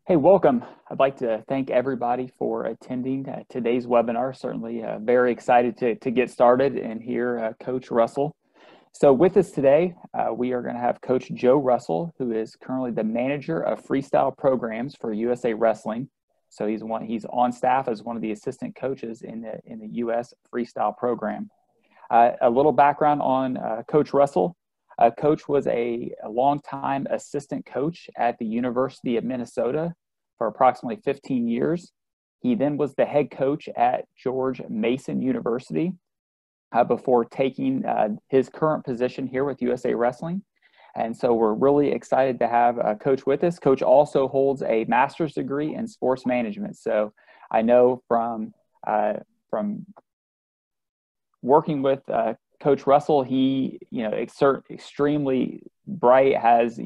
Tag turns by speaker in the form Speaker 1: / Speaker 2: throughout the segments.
Speaker 1: Hey, welcome. I'd like to thank everybody for attending today's webinar. Certainly very excited to get started and hear Coach Russell. So with us today, we are going to have Coach Joe Russell, who is currently the manager of freestyle programs for USA Wrestling. So he's on staff as one of the assistant coaches in the US freestyle program. A little background on Coach Russell. Coach was a longtime assistant coach at the University of Minnesota for approximately 15 years. He then was the head coach at George Mason University before taking his current position here with USA Wrestling. And so we're really excited to have Coach with us. Coach also holds a master's degree in sports management. So I know from working with Coach Russell, he, extremely bright, has,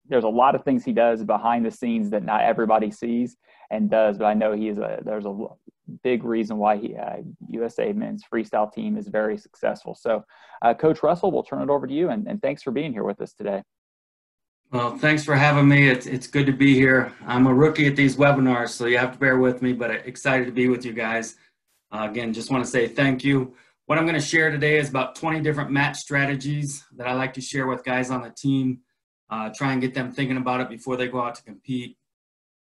Speaker 1: there's a lot of things he does behind the scenes that not everybody sees and does, but I know there's a big reason why USA men's freestyle team is very successful. So Coach Russell, we'll turn it over to you, and thanks for being here with us today.
Speaker 2: Well, thanks for having me. It's good to be here. I'm a rookie at these webinars, so you have to bear with me, but excited to be with you guys. Again, just want to say thank you. What I'm going to share today is about 20 different match strategies that I like to share with guys on the team. Try and get them thinking about it before they go out to compete.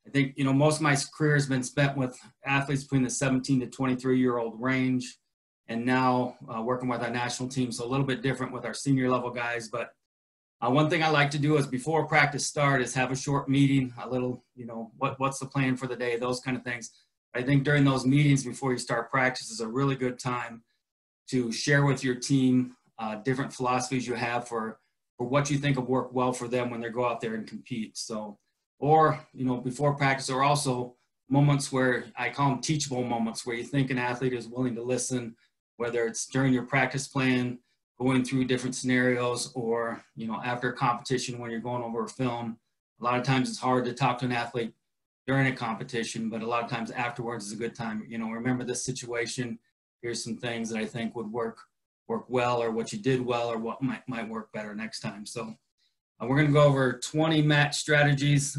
Speaker 2: I think, most of my career has been spent with athletes between the 17 to 23-year-old range, and now working with our national team. So a little bit different with our senior level guys. But one thing I like to do is before practice start is have a short meeting, a little, what's the plan for the day, those kind of things. I think during those meetings before you start practice is a really good time to share with your team different philosophies you have for what you think will work well for them when they go out there and compete. So, or, before practice, or also moments where I call them teachable moments where you think an athlete is willing to listen, whether it's during your practice plan, going through different scenarios, or, after a competition when you're going over a film. A lot of times it's hard to talk to an athlete during a competition, but a lot of times afterwards is a good time. Remember this situation. Here's some things that I think would work well, or what you did well, or what might work better next time. So we're going to go over 20 match strategies.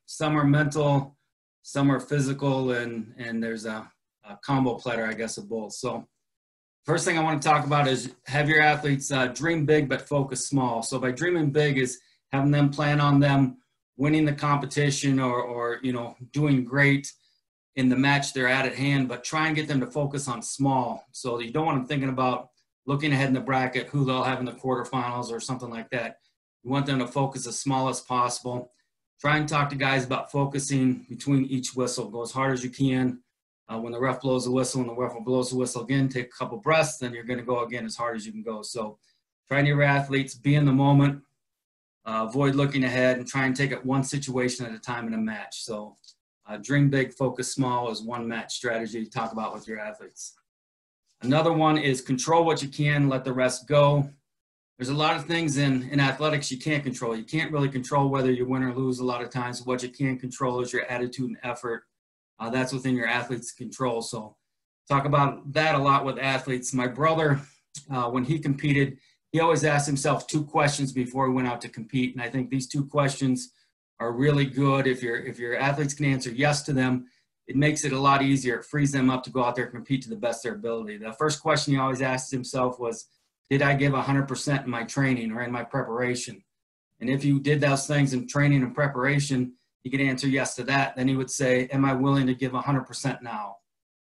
Speaker 2: Some are mental, some are physical, and there's a combo platter, I guess, of both. So first thing I want to talk about is have your athletes dream big but focus small. So by dreaming big is having them plan on them winning the competition or doing great in the match they're at hand, but try and get them to focus on small. So you don't want them thinking about looking ahead in the bracket, who they'll have in the quarterfinals or something like that. You want them to focus as small as possible. Try and talk to guys about focusing between each whistle. Go as hard as you can. When the ref blows the whistle and the ref blows the whistle again, take a couple breaths, then you're going to go again as hard as you can go. So try and your athletes be in the moment, avoid looking ahead, and try and take it one situation at a time in a match. So dream big, focus small is one match strategy to talk about with your athletes. Another one is control what you can, let the rest go. There's a lot of things in athletics you can't control. You can't really control whether you win or lose a lot of times. What you can control is your attitude and effort. That's within your athlete's control. So talk about that a lot with athletes. My brother, when he competed, he always asked himself 2 questions before he went out to compete. And I think these 2 questions are really good. If your athletes can answer yes to them, it makes it a lot easier. It frees them up to go out there and compete to the best of their ability. The first question he always asked himself was, did I give 100% in my training or in my preparation? And if you did those things in training and preparation, he could answer yes to that. Then he would say, am I willing to give 100% now?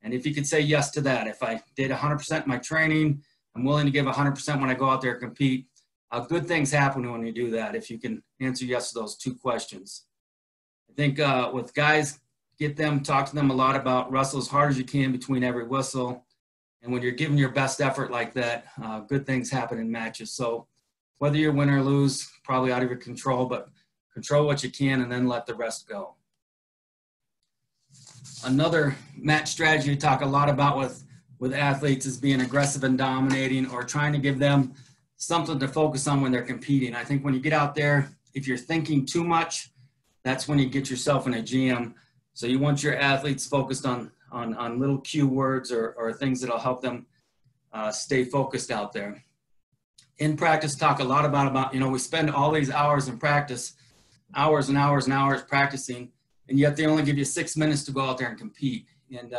Speaker 2: And if he could say yes to that, if I did 100% in my training, I'm willing to give 100% when I go out there and compete, good things happen when you do that, if you can answer yes to those 2 questions. I think with guys, talk to them a lot about wrestle as hard as you can between every whistle. And when you're giving your best effort like that, good things happen in matches. So whether you win or lose, probably out of your control, but control what you can and then let the rest go. Another match strategy you talk a lot about with athletes is being aggressive and dominating, or trying to give them something to focus on when they're competing. I think when you get out there, if you're thinking too much, that's when you get yourself in a jam. So you want your athletes focused on little cue words or things that'll help them stay focused out there. In practice, talk a lot about we spend all these hours in practice hours and hours and hours practicing, and yet they only give you 6 minutes to go out there and compete. And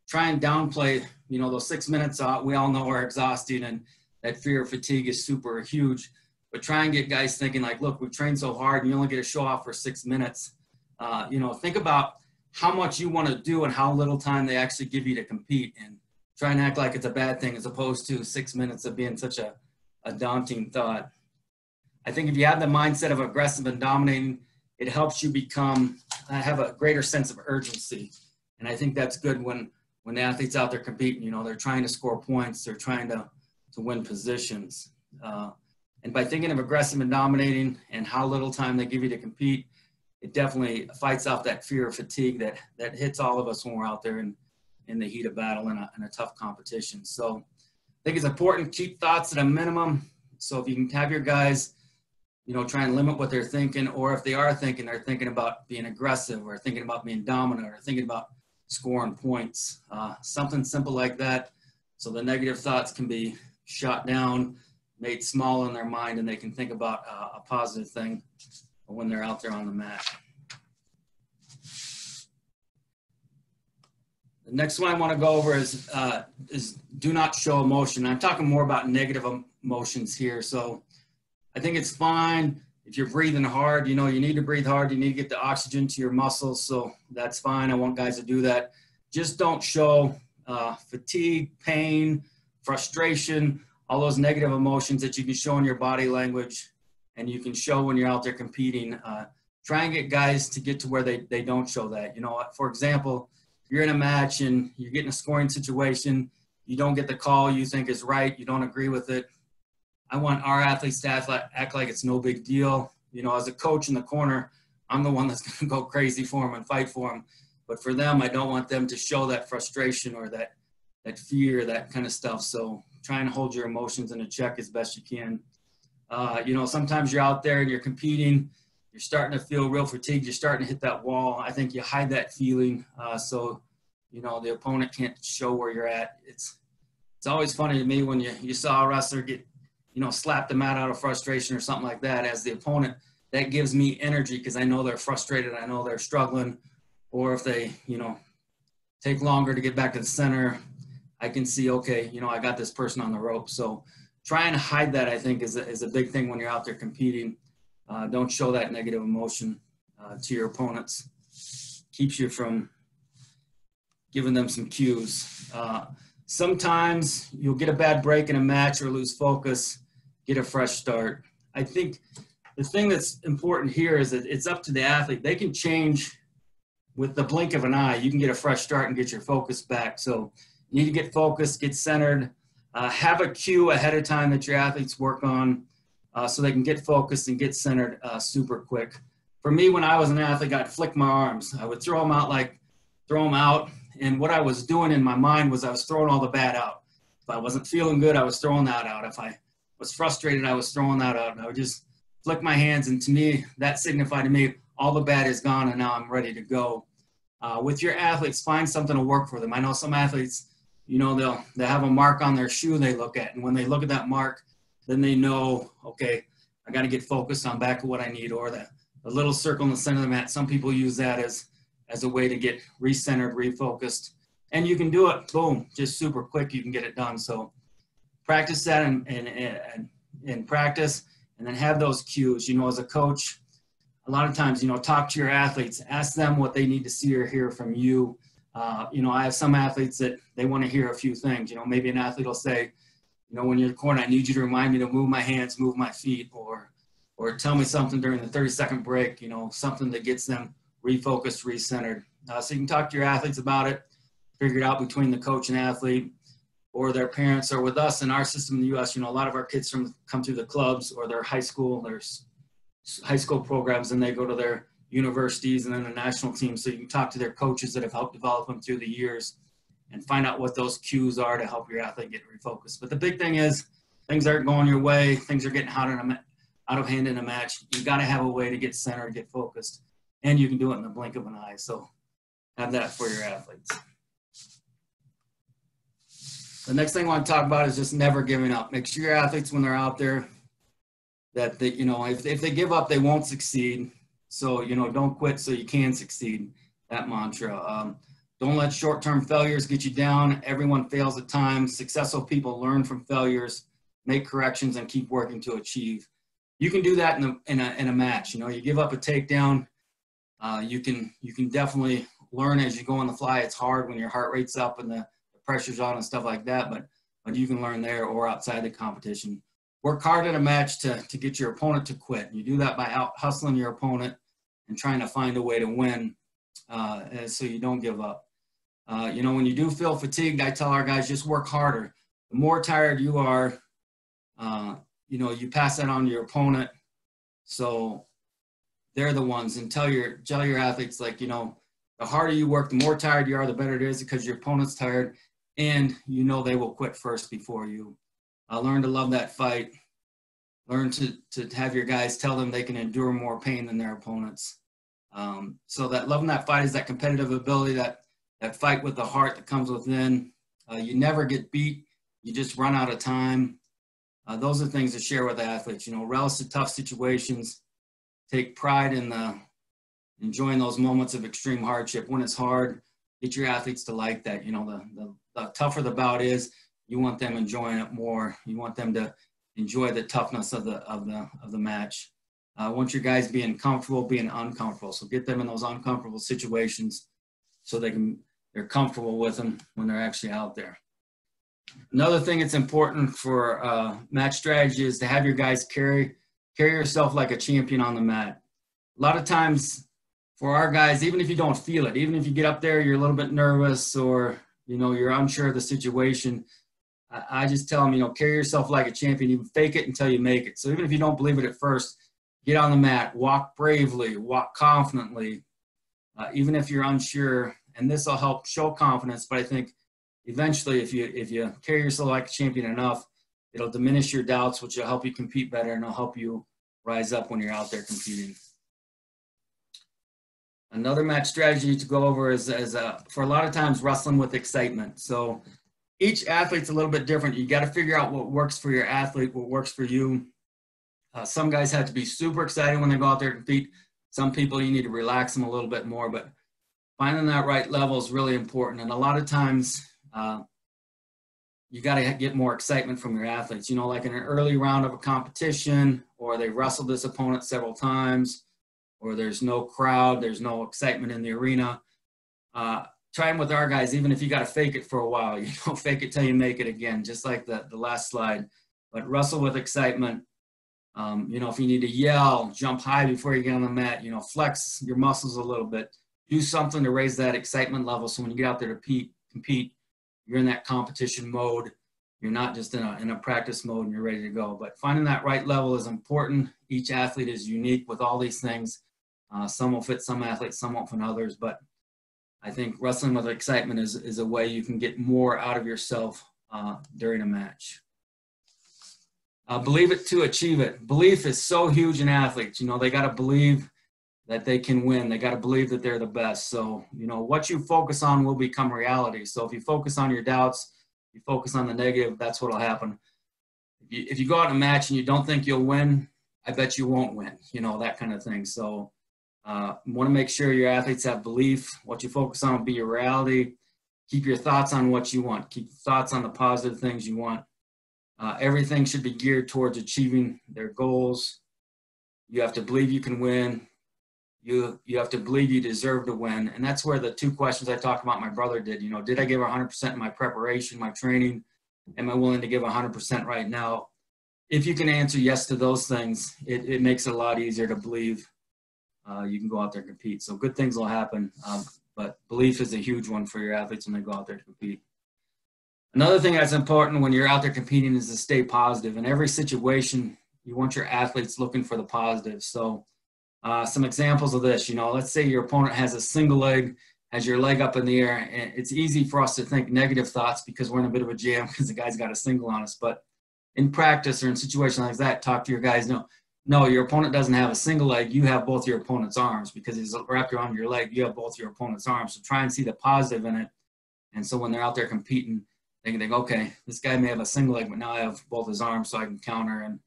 Speaker 2: try and downplay, you know, those 6 minutes we all know are exhausting, and that fear of fatigue is super huge. But try and get guys thinking like, look, we've trained so hard and you only get a show off for 6 minutes. You know, think about how much you want to do and how little time they actually give you to compete, and try and act like it's a bad thing as opposed to 6 minutes of being such a daunting thought. I think if you have the mindset of aggressive and dominating, it helps you have a greater sense of urgency. And I think that's good when the athlete's out there competing. You know, they're trying to score points, they're trying to win positions. And by thinking of aggressive and dominating and how little time they give you to compete, it definitely fights off that fear of fatigue that hits all of us when we're out there in the heat of battle in a tough competition. So I think it's important to keep thoughts at a minimum. So if you can have your guys, you know, try and limit what they're thinking, or if they are thinking, they're thinking about being aggressive or thinking about being dominant or thinking about scoring points, something simple like that. So the negative thoughts can be shot down, made small in their mind, and they can think about a positive thing when they're out there on the mat. The next one I want to go over is do not show emotion. I'm talking more about negative emotions here. So I think it's fine if you're breathing hard. You know, you need to breathe hard. You need to get the oxygen to your muscles. So that's fine. I want guys to do that. Just don't show fatigue, pain, frustration, all those negative emotions that you can show in your body language and you can show when you're out there competing. Try and get guys to get to where they don't show that. You know, for example, if you're in a match and you're getting a scoring situation, you don't get the call you think is right, you don't agree with it. I want our athletes to act like it's no big deal. You know, as a coach in the corner, I'm the one that's going to go crazy for them and fight for them. But for them, I don't want them to show that frustration or that fear, that kind of stuff. So try and hold your emotions in a check as best you can. You know, sometimes you're out there and you're competing, you're starting to feel real fatigued, you're starting to hit that wall. I think you hide that feeling so, you know, the opponent can't show where you're at. It's always funny to me when you saw a wrestler get, you know, slap the mat out of frustration or something like that. As the opponent, that gives me energy because I know they're frustrated, I know they're struggling, or if they, you know, take longer to get back to the center, I can see, okay, you know, I got this person on the rope. So try and hide that, I think, is a big thing when you're out there competing. Don't show that negative emotion to your opponents. Keeps you from giving them some cues. Sometimes you'll get a bad break in a match or lose focus, get a fresh start. I think the thing that's important here is that it's up to the athlete. They can change with the blink of an eye. You can get a fresh start and get your focus back. So you need to get focused, get centered, have a cue ahead of time that your athletes work on so they can get focused and get centered super quick. For me, when I was an athlete, I'd flick my arms. I would throw them out. And what I was doing in my mind was I was throwing all the bad out. If I wasn't feeling good, I was throwing that out. If I was frustrated, I was throwing that out. And I would just flick my hands. And to me, that signified to me, all the bad is gone and now I'm ready to go. With your athletes, find something to work for them. I know some athletes, you know, they'll have a mark on their shoe they look at. And when they look at that mark, then they know, okay, I got to get focused on back to what I need, or the little circle in the center of the mat. Some people use that as a way to get recentered, refocused. And you can do it, boom, just super quick, you can get it done. So practice that and practice, and then have those cues. You know, as a coach, a lot of times, you know, talk to your athletes, ask them what they need to see or hear from you. You know, I have some athletes that they want to hear a few things. You know, maybe an athlete will say, you know, when you're in the corner, I need you to remind me to move my hands, move my feet, or tell me something during the 30-second break, you know, something that gets them refocused, recentered. So you can talk to your athletes about it, figure it out between the coach and athlete or their parents, or with us in our system in the U.S., you know, a lot of our kids come through the clubs or their high school programs, and they go to their universities and then the national team. So you can talk to their coaches that have helped develop them through the years and find out what those cues are to help your athlete get refocused. But the big thing is things aren't going your way. Things are getting out of hand in a match. You got to have a way to get centered, get focused, and you can do it in the blink of an eye. So have that for your athletes. The next thing I want to talk about is just never giving up. Make sure your athletes, when they're out there, that they, you know, if they give up, they won't succeed. So, you know, don't quit so you can succeed, that mantra. Don't let short-term failures get you down. Everyone fails at times. Successful people learn from failures, make corrections, and keep working to achieve. You can do that in a match. You know, you give up a takedown, you can definitely learn as you go on the fly. It's hard when your heart rate's up and the pressure's on and stuff like that, but you can learn there or outside the competition. Work hard in a match to get your opponent to quit. You do that by out hustling your opponent and trying to find a way to win, so you don't give up. You know, when you do feel fatigued, I tell our guys, just work harder. The more tired you are, you know, you pass that on to your opponent. So they're the ones, and tell your athletes, like, you know, the harder you work, the more tired you are, the better it is, because your opponent's tired, and you know they will quit first before you. Learn to love that fight. Learn to have your guys tell them they can endure more pain than their opponents. So that loving that fight is that competitive ability, that fight with the heart that comes within. You never get beat. You just run out of time. Those are things to share with athletes. You know, relish the tough situations. Take pride in enjoying those moments of extreme hardship. When it's hard, get your athletes to like that. You know, the tougher the bout is, you want them enjoying it more. You want them to enjoy the toughness of the match. I want your guys being comfortable, being uncomfortable. So get them in those uncomfortable situations so they're comfortable with them when they're actually out there. Another thing that's important for match strategy is to have your guys carry yourself like a champion on the mat. A lot of times for our guys, even if you don't feel it, even if you get up there, you're a little bit nervous, or, you know, you're unsure of the situation, I just tell them, you know, carry yourself like a champion. You fake it until you make it. So even if you don't believe it at first, get on the mat, walk bravely, walk confidently, even if you're unsure. And this will help show confidence. But I think eventually, if you carry yourself like a champion enough, it'll diminish your doubts, which will help you compete better, and it'll help you rise up when you're out there competing. Another match strategy to go over is for a lot of times, wrestling with excitement. So each athlete's a little bit different. You got to figure out what works for your athlete, what works for you. Some guys have to be super excited when they go out there to compete. Some people, you need to relax them a little bit more, but finding that right level is really important. And a lot of times, you got to get more excitement from your athletes. You know, like in an early round of a competition, or they wrestled this opponent several times, or there's no crowd, there's no excitement in the arena. Try them with our guys, even if you got to fake it for a while. You know, fake it till you make it again, just like the last slide. But wrestle with excitement. You know, if you need to yell, jump high before you get on the mat, you know, flex your muscles a little bit. Do something to raise that excitement level, so when you get out there to compete, you're in that competition mode. You're not just in a practice mode and you're ready to go. But finding that right level is important. Each athlete is unique with all these things. Some will fit some athletes, some won't fit others. But I think wrestling with excitement is a way you can get more out of yourself during a match. Believe it to achieve it. Belief is so huge in athletes. You know, they got to believe that they can win. They got to believe that they're the best. So, you know, what you focus on will become reality. So if you focus on your doubts, you focus on the negative, that's what will happen. If you go out in a match and you don't think you'll win, I bet you won't win, you know, that kind of thing. So want to make sure your athletes have belief. What you focus on will be your reality. Keep your thoughts on what you want. Keep your thoughts on the positive things you want. Everything should be geared towards achieving their goals. You have to believe you can win. You have to believe you deserve to win. And that's where the two questions I talked about my brother did. You know, did I give 100% in my preparation, my training? Am I willing to give 100% right now? If you can answer yes to those things, it makes it a lot easier to believe you can go out there and compete. So good things will happen, but belief is a huge one for your athletes when they go out there to compete. Another thing that's important when you're out there competing is to stay positive. In every situation, you want your athletes looking for the positive. So some examples of this, you know, let's say your opponent has a single leg, has your leg up in the air, and it's easy for us to think negative thoughts because we're in a bit of a jam because the guy's got a single on us. But in practice or in situations like that, talk to your guys. No, your opponent doesn't have a single leg. You have both your opponent's arms because he's wrapped around your leg. You have both your opponent's arms. So try and see the positive in it. And so when they're out there competing, they can think, okay, this guy may have a single leg, but now I have both his arms so I can counter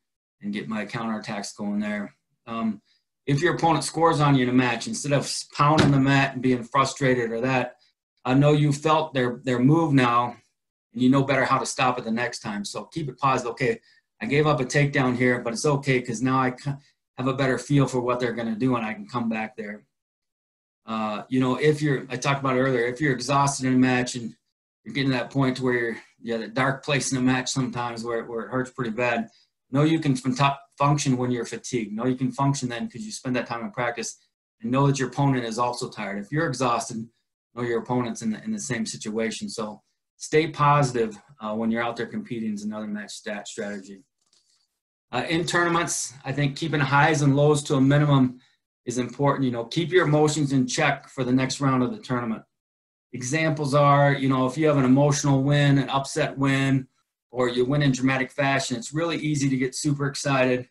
Speaker 2: and get my counterattacks going there. if your opponent scores on you in a match, instead of pounding the mat and being frustrated or that, I know you felt their move now, and you know better how to stop it the next time. So keep it positive. Okay, I gave up a takedown here, but it's okay because now I have a better feel for what they're going to do, and I can come back there. I talked about it earlier, if you're exhausted in a match and you're getting to that point to where you're at a dark place in a match sometimes where it hurts pretty bad, know you can function when you're fatigued. Know you can function then because you spend that time in practice, and know that your opponent is also tired. If you're exhausted, know your opponent's in the same situation. So stay positive when you're out there competing is another match strategy. In tournaments, I think keeping highs and lows to a minimum is important. Keep your emotions in check for the next round of the tournament. Examples are, if you have an emotional win, an upset win, or you win in dramatic fashion, it's really easy to get super excited.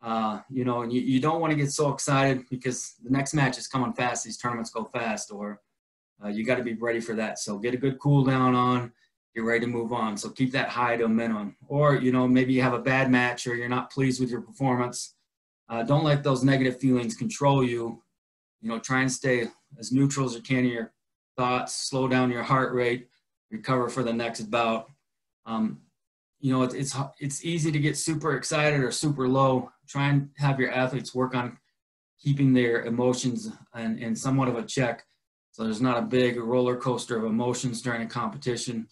Speaker 2: And you don't want to get so excited because the next match is coming fast. These tournaments go fast, or you got to be ready for that. So get a good cool down on, get ready to move on. So keep that high to a minimum. Or, maybe you have a bad match or you're not pleased with your performance. Don't let those negative feelings control you. Try and stay as neutral as you can in your thoughts, slow down your heart rate, recover for the next bout. It's easy to get super excited or super low. Try and have your athletes work on keeping their emotions in somewhat of a check, so there's not a big roller coaster of emotions during a competition.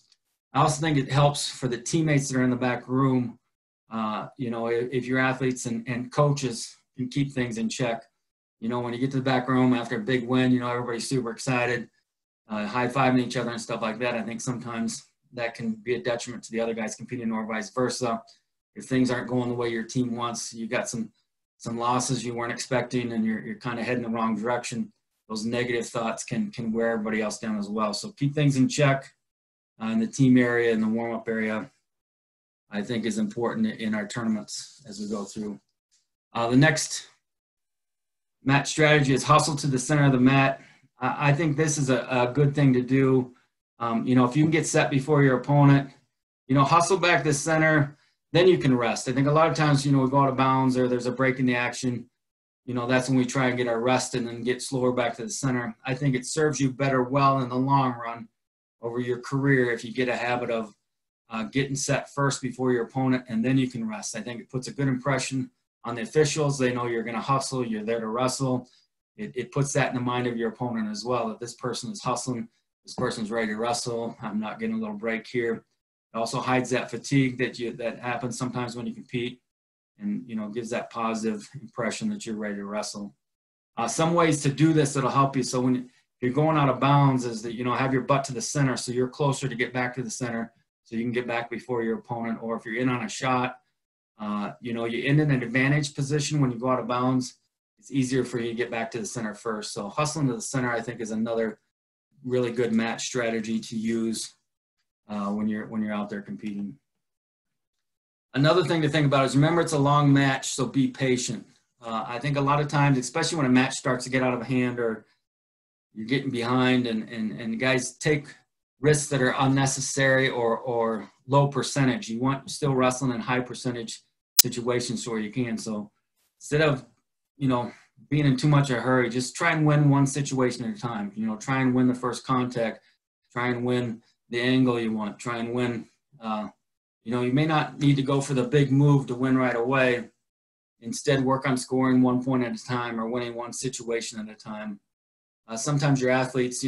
Speaker 2: I also think it helps for the teammates that are in the back room. If your athletes and coaches can keep things in check, when you get to the back room after a big win, everybody's super excited, high-fiving each other and stuff like that. I think sometimes that can be a detriment to the other guys competing, or vice versa. If things aren't going the way your team wants, you got some losses you weren't expecting, and you're kind of heading the wrong direction, those negative thoughts can wear everybody else down as well. So keep things in check in the team area and the warm-up area, I think, is important in our tournaments as we go through. The next match strategy is hustle to the center of the mat. I think this is a good thing to do. If you can get set before your opponent, hustle back to the center, then you can rest. I think a lot of times, we go out of bounds or there's a break in the action. That's when we try and get our rest and then get slower back to the center. I think it serves you better well in the long run over your career if you get a habit of getting set first before your opponent, and then you can rest. I think it puts a good impression on the officials. They know you're going to hustle, you're there to wrestle. It puts that in the mind of your opponent as well, that this person is hustling, this person's ready to wrestle, I'm not getting a little break here. It also hides that fatigue that happens sometimes when you compete, and gives that positive impression that you're ready to wrestle. Some ways to do this that'll help you. So when you're going out of bounds is that, have your butt to the center so you're closer to get back to the center so you can get back before your opponent. Or if you're in on a shot, you end in an advantage position when you go out of bounds. It's easier for you to get back to the center first. So hustling to the center, I think, is another really good match strategy to use when you're out there competing. Another thing to think about is, remember, it's a long match, so be patient. I think a lot of times, especially when a match starts to get out of hand or you're getting behind, and guys take risks that are unnecessary or low percentage. You want still wrestling in high percentage situations where you can. So instead of, being in too much of a hurry, just try and win one situation at a time. Try and win the first contact. Try and win the angle you want. Try and win. You may not need to go for the big move to win right away. Instead, work on scoring 1 point at a time or winning one situation at a time. Sometimes your athletes,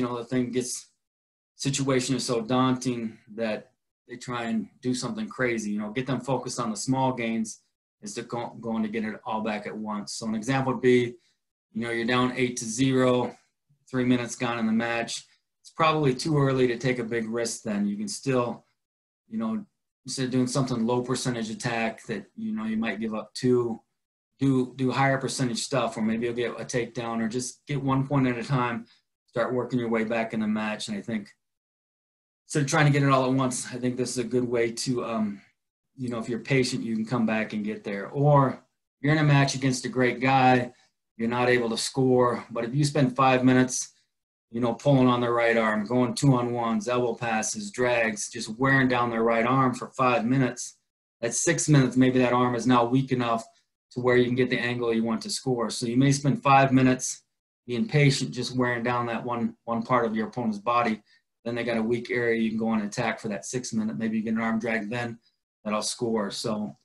Speaker 2: situation is so daunting that they try and do something crazy. Get them focused on the small gains instead of going to get it all back at once. So an example would be, you're down 8-0, 3 minutes gone in the match. It's probably too early to take a big risk then. You can still, instead of doing something low percentage attack that, you might give up two, do higher percentage stuff, or maybe you'll get a takedown, or just get 1 point at a time, start working your way back in the match. And I think instead of trying to get it all at once, I think this is a good way to, if you're patient, you can come back and get there. Or you're in a match against a great guy, you're not able to score, but if you spend 5 minutes, pulling on their right arm, going 2-on-1s, elbow passes, drags, just wearing down their right arm for 5 minutes, at 6 minutes, maybe that arm is now weak enough to where you can get the angle you want to score. So you may spend 5 minutes being patient, just wearing down that one part of your opponent's body. Then they got a weak area you can go on attack for that 6 minute. Maybe you get an arm drag then, that'll score. So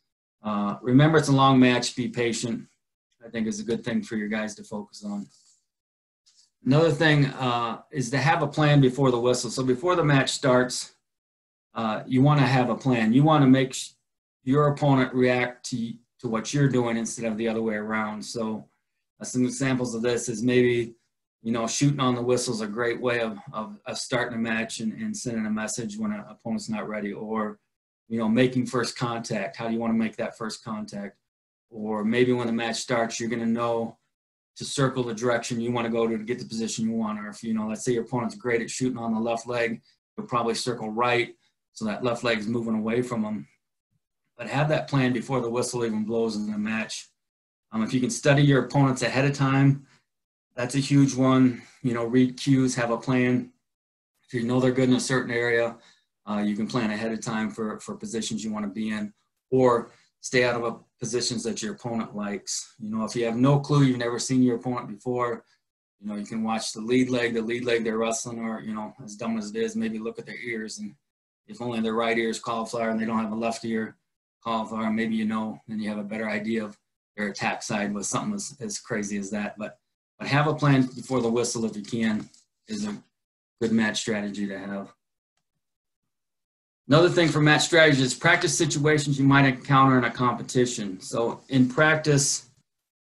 Speaker 2: remember, it's a long match. Be patient, I think, is a good thing for your guys to focus on. Another thing is to have a plan before the whistle. So before the match starts, you want to have a plan. You want to make your opponent react to what you're doing instead of the other way around. So some examples of this is maybe, shooting on the whistle is a great way of starting a match and sending a message when an opponent's not ready. Or, making first contact. How do you want to make that first contact? Or maybe when the match starts, you're going to know to circle the direction you want to go to get the position you want. Or if, let's say your opponent's great at shooting on the left leg, you'll probably circle right so that left leg is moving away from them. But have that plan before the whistle even blows in the match. If you can study your opponents ahead of time, that's a huge one. Read cues, have a plan. If you know they're good in a certain area, you can plan ahead of time for positions you want to be in, or stay out of positions that your opponent likes. If you have no clue, you've never seen your opponent before, you can watch the lead leg they're wrestling, or, as dumb as it is, maybe look at their ears. And if only their right ear is cauliflower and they don't have a left ear cauliflower, maybe then you have a better idea of their attack side with something as crazy as that. But have a plan before the whistle if you can, is a good match strategy to have. Another thing for match strategy is practice situations you might encounter in a competition. So in practice,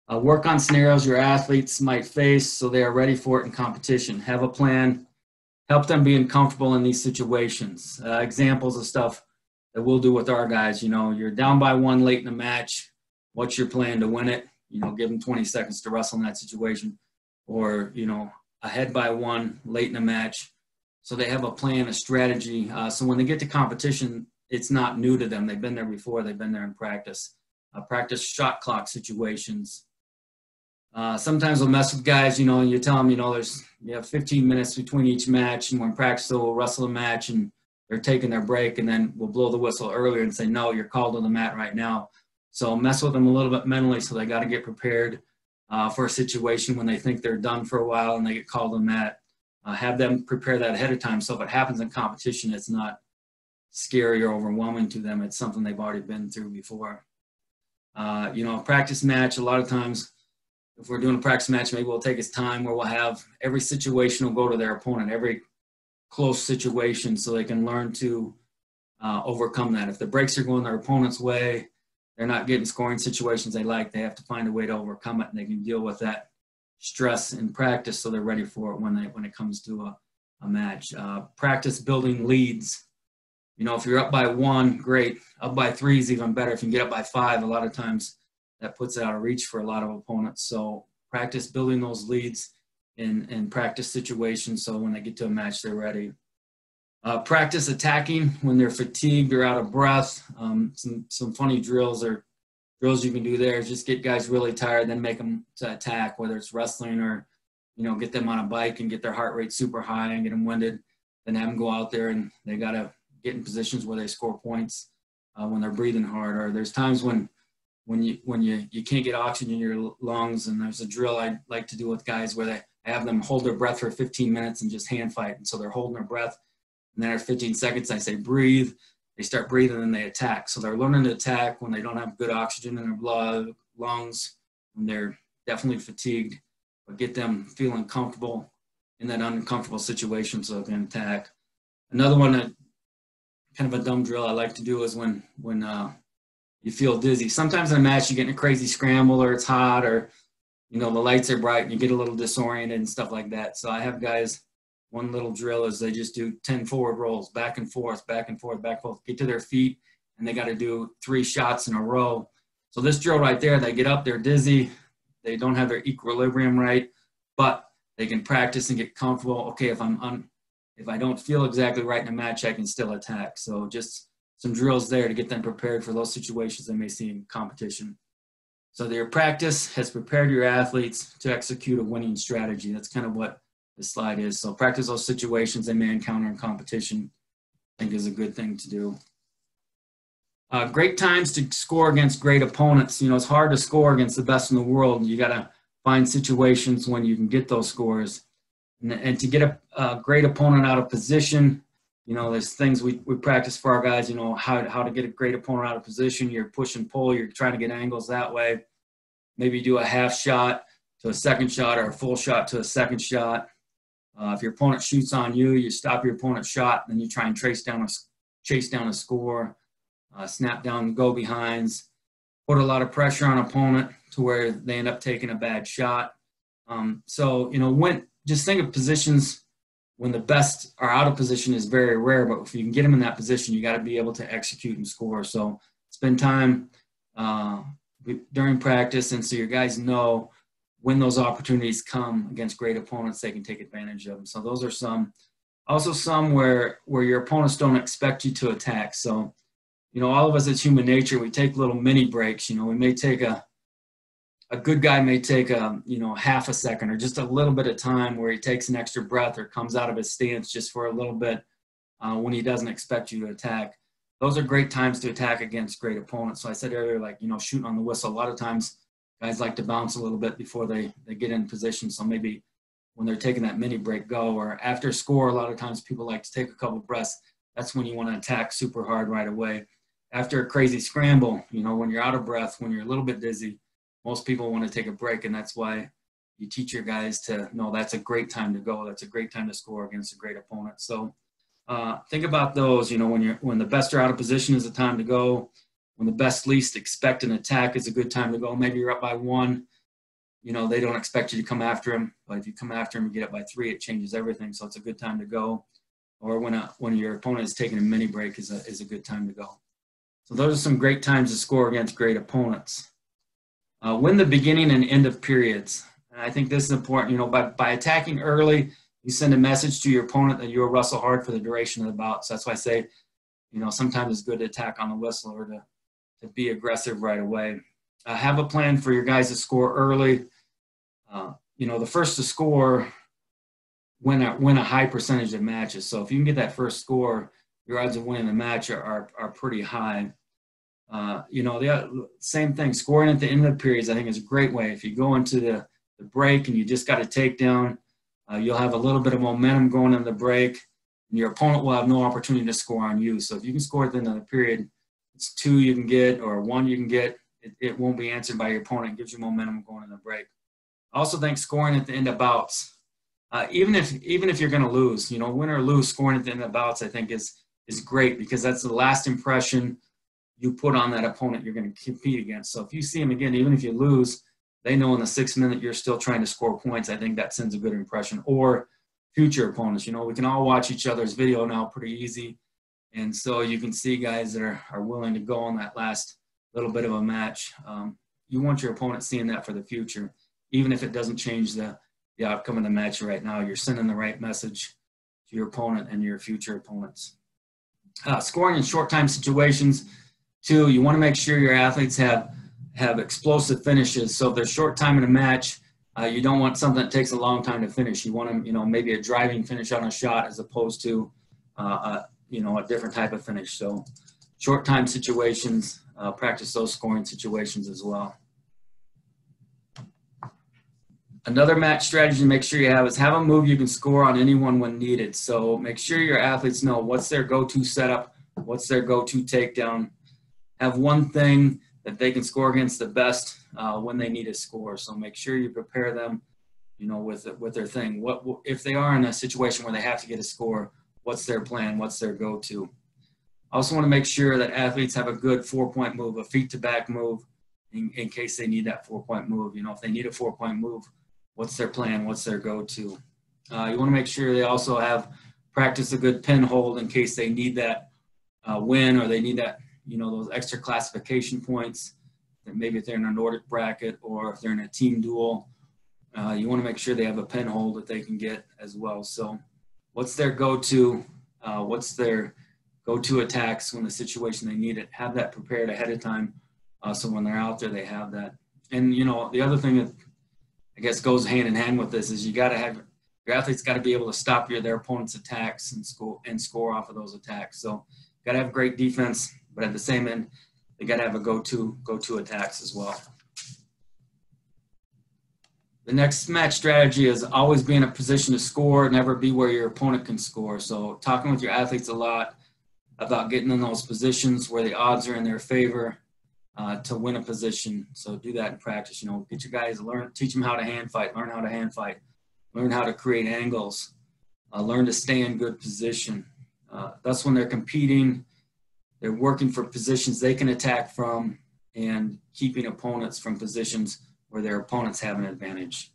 Speaker 2: work on scenarios your athletes might face so they are ready for it in competition. Have a plan. Help them being comfortable in these situations. Examples of stuff that we'll do with our guys. You're down by 1 late in the match. What's your plan to win it? Give them 20 seconds to wrestle in that situation. Or, ahead by 1 late in the match. So they have a plan, a strategy. So when they get to competition, it's not new to them. They've been there before. They've been there in practice. Practice shot clock situations. Sometimes we'll mess with guys, and you tell them, you have 15 minutes between each match, and when practice, we'll wrestle a match, and they're taking their break, and then we'll blow the whistle earlier and say, no, you're called on the mat right now. So mess with them a little bit mentally, so they got to get prepared for a situation when they think they're done for a while and they get called on the mat. Have them prepare that ahead of time, so if it happens in competition, it's not scary or overwhelming to them. It's something they've already been through before. A practice match, a lot of times, if we're doing a practice match, maybe we'll take its time where we'll have every situation will go to their opponent, every close situation, so they can learn to overcome that. If the breaks are going their opponent's way, they're not getting scoring situations they like, they have to find a way to overcome it, and they can deal with that stress in practice so they're ready for it when it comes to a match. Practice building leads. If you're up by 1, great. Up by 3 is even better. If you can get up by 5, a lot of times that puts it out of reach for a lot of opponents. So practice building those leads in practice situations so when they get to a match, they're ready. Practice attacking when they're fatigued or out of breath. Some funny drills you can do there is just get guys really tired, then make them to attack, whether it's wrestling or, get them on a bike and get their heart rate super high and get them winded, then have them go out there and they got to get in positions where they score points when they're breathing hard. Or there's times when you can't get oxygen in your lungs, and there's a drill I like to do with guys where they have them hold their breath for 15 minutes and just hand fight. And so they're holding their breath, and then after 15 seconds, I say breathe. They start breathing and they attack. So they're learning to attack when they don't have good oxygen in their blood, lungs, when they're definitely fatigued, but get them feeling comfortable in that uncomfortable situation so they can attack. Another one that kind of a dumb drill I like to do is when you feel dizzy. Sometimes in a match you get in a crazy scramble, or it's hot, or the lights are bright and you get a little disoriented and stuff like that. So I have guys, one little drill is they just do 10 forward rolls, back and forth, back and forth, back and forth, get to their feet, and they got to do 3 shots in a row. So this drill right there, they get up, they're dizzy, they don't have their equilibrium right, but they can practice and get comfortable. Okay, if I don't feel exactly right in a match, I can still attack. So just some drills there to get them prepared for those situations they may see in competition. So their practice has prepared your athletes to execute a winning strategy. That's kind of what this slide is. So practice those situations they may encounter in competition, I think is a good thing to do. Great times to score against great opponents. It's hard to score against the best in the world. You got to find situations when you can get those scores. And to get a great opponent out of position, there's things we practice for our guys, how to get a great opponent out of position. You're push and pull. You're trying to get angles that way. Maybe do a half shot to a second shot or a full shot to a second shot. If your opponent shoots on you, you stop your opponent's shot, then you try and chase down a score, snap down go behinds, put a lot of pressure on opponent to where they end up taking a bad shot. Just think of positions when the best are out of position is very rare, but if you can get them in that position, you got to be able to execute and score. So spend time during practice, and so your guys know when those opportunities come against great opponents, they can take advantage of them. So those are some where your opponents don't expect you to attack. So, all of us, it's human nature. We take little mini breaks. We may take a good guy may take half a second or just a little bit of time where he takes an extra breath or comes out of his stance just for a little bit when he doesn't expect you to attack. Those are great times to attack against great opponents. So I said earlier, shooting on the whistle, a lot of times guys like to bounce a little bit before they get in position. So maybe when they're taking that mini break, go. Or after score, a lot of times people like to take a couple breaths. That's when you want to attack super hard right away. After a crazy scramble, when you're out of breath, when you're a little bit dizzy, most people want to take a break, and that's why you teach your guys to know that's a great time to go. That's a great time to score against a great opponent. So think about those. When the best are out of position is the time to go. When the best least expect an attack is a good time to go. Maybe you're up by 1. They don't expect you to come after them, but if you come after them and get up by 3, it changes everything. So it's a good time to go. Or when your opponent is taking a mini break is a good time to go. So those are some great times to score against great opponents. Win the beginning and end of periods. And I think this is important. By attacking early, you send a message to your opponent that you'll wrestle hard for the duration of the bout. So that's why I say, sometimes it's good to attack on the whistle or to be aggressive right away. Have a plan for your guys to score early. The first to score win a high percentage of matches. So if you can get that first score, your odds of winning the match are pretty high. The same thing, scoring at the end of the periods, I think is a great way. If you go into the break and you just got a takedown, you'll have a little bit of momentum going in the break, and your opponent will have no opportunity to score on you. So if you can score at the end of the period, it's 2 you can get or 1 you can get. It won't be answered by your opponent. It gives you momentum going in the break. I also think scoring at the end of bouts, even if you're going to lose, win or lose, scoring at the end of bouts, I think is great because that's the last impression you put on that opponent you're going to compete against. So if you see them again, even if you lose, they know in the 6th minute you're still trying to score points. I think that sends a good impression. Or future opponents, we can all watch each other's video now pretty easy. And so you can see guys that are willing to go on that last little bit of a match. You want your opponent seeing that for the future. Even if it doesn't change the outcome of the match right now, you're sending the right message to your opponent and your future opponents. Scoring in short time situations. 2, you want to make sure your athletes have explosive finishes. So if they're short time in a match, you don't want something that takes a long time to finish. You want them, maybe a driving finish on a shot as opposed to, a different type of finish. So short time situations, practice those scoring situations as well. Another match strategy to make sure you have is have a move you can score on anyone when needed. So make sure your athletes know what's their go-to setup, what's their go-to takedown. Have one thing that they can score against the best when they need a score. So make sure you prepare them, with their thing. What if they are in a situation where they have to get a score? What's their plan? What's their go-to? I also want to make sure that athletes have a good 4-point move, a feet-to-back move, in case they need that 4-point move. If they need a 4-point move, what's their plan? What's their go-to? You want to make sure they also have practice a good pin hold in case they need that win or they need that. Those extra classification points, that maybe if they're in a Nordic bracket or if they're in a team duel, you want to make sure they have a pin hold that they can get as well. So what's their go-to? What's their go-to attacks when the situation they need it? Have that prepared ahead of time so when they're out there, they have that. And, the other thing that I guess goes hand in hand with this is you got to have your athletes got to be able to stop their opponent's attacks and score off of those attacks. So got to have great defense, but at the same end, they got to have a go-to attacks as well. The next match strategy is always be in a position to score, never be where your opponent can score. So talking with your athletes a lot about getting in those positions where the odds are in their favor to win a position. So do that in practice. You know, get your guys to teach them how to hand fight, learn how to hand fight, learn how to create angles, learn to stay in good position. That's when they're competing. They're working for positions they can attack from and keeping opponents from positions where their opponents have an advantage.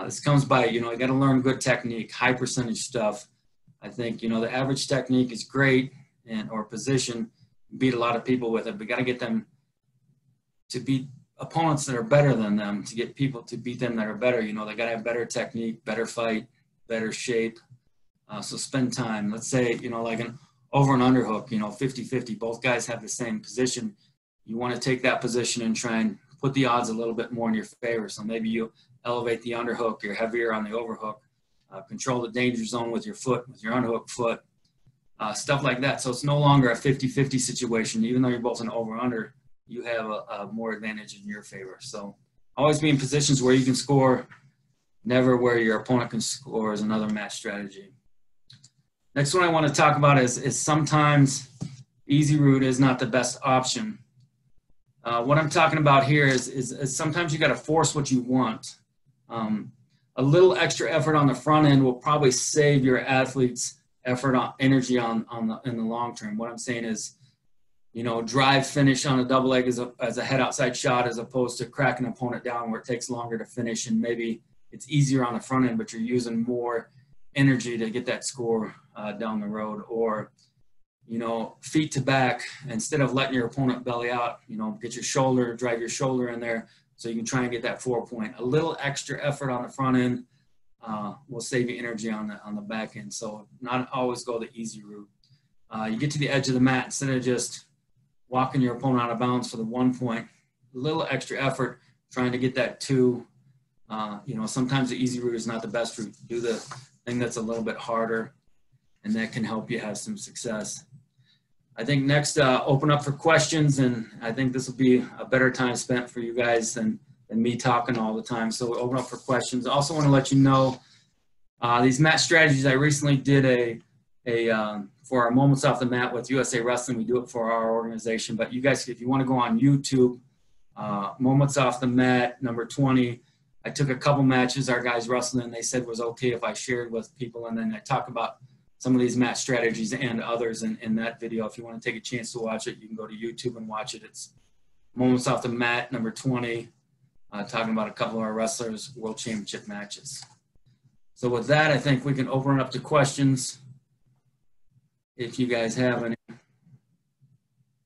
Speaker 2: This comes by, you know, you got to learn good technique, high percentage stuff. I think, you know, the average technique is great or position, beat a lot of people with it, but got to get them to beat opponents that are better than them, to get people to beat them that are better. You know, they got to have better technique, better fight, better shape. So spend time. Let's say, you know, like an over and under hook, you know, 50-50, both guys have the same position. You want to take that position and try and put the odds a little bit more in your favor. So maybe you elevate the underhook, you're heavier on the overhook, control the danger zone with your foot, with your underhook foot, stuff like that. So it's no longer a 50-50 situation. Even though you're both an over under, you have a more advantage in your favor. So always be in positions where you can score, never where your opponent can score is another match strategy. Next one I want to talk about is sometimes easy route is not the best option. What I'm talking about here is sometimes you got to force what you want. A little extra effort on the front end will probably save your athletes effort on energy in the long term. What I'm saying is, you know, drive finish on a double leg as a head outside shot as opposed to cracking an opponent down where it takes longer to finish, and maybe it's easier on the front end, but you're using more energy to get that score down the road. Or, you know, feet to back, instead of letting your opponent belly out, you know, get your shoulder, drive your shoulder in there so you can try and get that 4-point. A little extra effort on the front end will save you energy on the back end. So not always go the easy route. You get to the edge of the mat, instead of just walking your opponent out of bounds for the 1 point, a little extra effort trying to get that 2. You know, sometimes the easy route is not the best route. Do the thing that's a little bit harder, and that can help you have some success. I think next, open up for questions, and I think this will be a better time spent for you guys than me talking all the time. So we'll open up for questions. I also want to let you know these match strategies. I recently did for our Moments Off the Mat with USA Wrestling. We do it for our organization, but you guys, if you want to go on YouTube, Moments Off the Mat, number 20. I took a couple matches our guys wrestling, and they said was okay if I shared with people, and then I talk about some of these match strategies and others in that video. If you want to take a chance to watch it, you can go to YouTube and watch it. It's Moments Off the Mat, number 20, talking about a couple of our wrestlers' world championship matches. So with that, I think we can open it up to questions if you guys have any.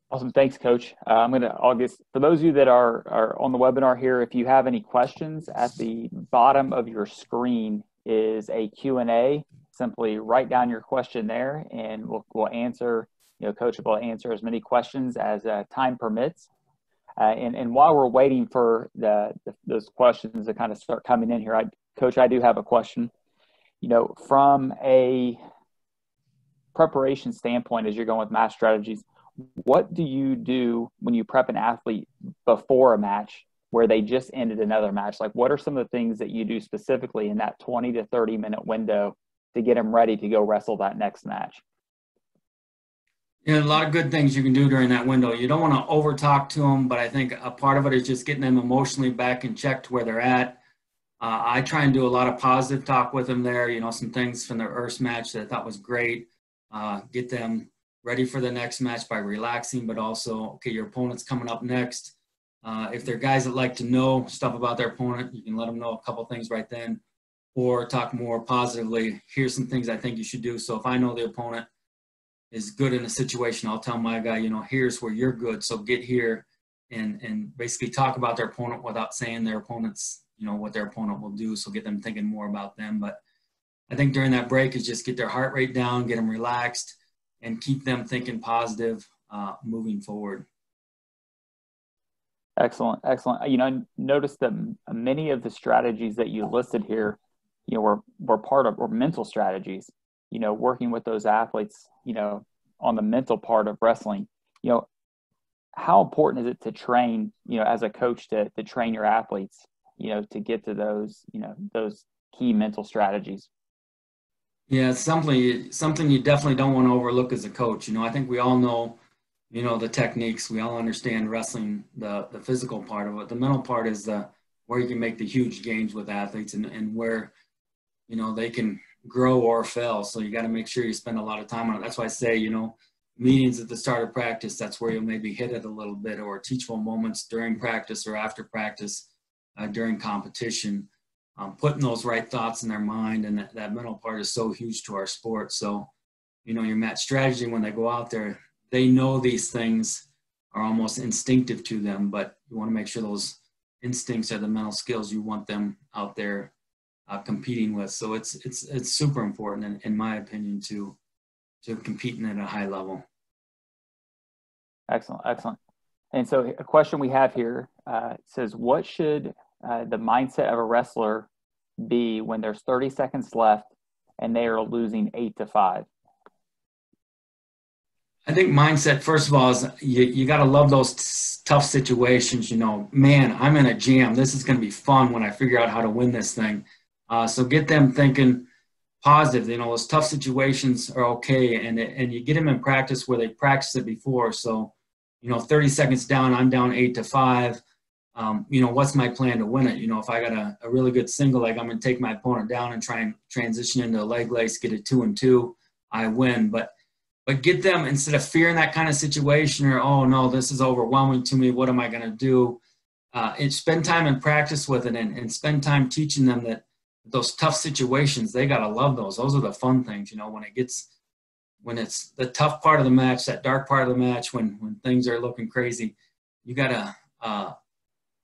Speaker 1: Awesome. Thanks, Coach. For those of you that are on the webinar here, if you have any questions, at the bottom of your screen is a Q&A. Simply write down your question there, and we'll answer, you know, Coach will answer as many questions as time permits. And while we're waiting for those questions to kind of start coming in here, Coach, I do have a question. You know, from a preparation standpoint, as you're going with match strategies, what do you do when you prep an athlete before a match where they just ended another match? Like, what are some of the things that you do specifically in that 20 to 30 minute window to get them ready to go wrestle that next match?
Speaker 2: Yeah, a lot of good things you can do during that window. You don't want to over talk to them, but I think a part of it is just getting them emotionally back in check to where they're at. I try and do a lot of positive talk with them there. You know, some things from their first match that I thought was great. Get them ready for the next match by relaxing, but also, okay, your opponent's coming up next. If they're guys that like to know stuff about their opponent, you can let them know a couple things right then, or talk more positively. Here's some things I think you should do. So if I know the opponent is good in a situation, I'll tell my guy, you know, here's where you're good. So get here and basically talk about their opponent without saying their opponent's, you know, what their opponent will do. So get them thinking more about them. But I think during that break is just get their heart rate down, get them relaxed, and keep them thinking positive moving forward.
Speaker 1: Excellent, excellent. You know, notice that many of the strategies that you listed here, you know, were part of or mental strategies. You know, working with those athletes, you know, on the mental part of wrestling. you know, how important is it to train, as a coach to train your athletes, to get to those, those key mental strategies?
Speaker 2: Yeah, it's something you definitely don't want to overlook as a coach. I think we all know, the techniques. We all understand wrestling, the physical part of it. The mental part is where you can make the huge gains with athletes and where, they can grow or fail. So you got to make sure you spend a lot of time on it. That's why I say, meetings at the start of practice, that's where you'll maybe hit it a little bit, or teachable moments during practice or after practice, during competition. Putting those right thoughts in their mind, and that mental part is so huge to our sport. So, your match strategy, when they go out there, they know these things are almost instinctive to them, but you want to make sure those instincts are the mental skills you want them out there competing with. So it's super important, in my opinion, to competing at a high level.
Speaker 1: Excellent, excellent. And so a question we have here says, what should the mindset of a wrestler be when there's 30 seconds left and they are losing 8-5?
Speaker 2: I think mindset, first of all, is you got to love those tough situations. Man, I'm in a jam. This is going to be fun when I figure out how to win this thing. So get them thinking positive. Those tough situations are okay, and you get them in practice where they practiced it before. So, 30 seconds down, I'm down 8-5. What's my plan to win it? If I got a really good single leg, I'm going to take my opponent down and try and transition into a leg lace, get a 2-2, I win. But get them, instead of fearing that kind of situation, or, oh no, this is overwhelming to me, what am I going to do? And spend time in practice with it, and spend time teaching them that those tough situations, they got to love those. Those are the fun things, when it's the tough part of the match, that dark part of the match, when things are looking crazy, you got to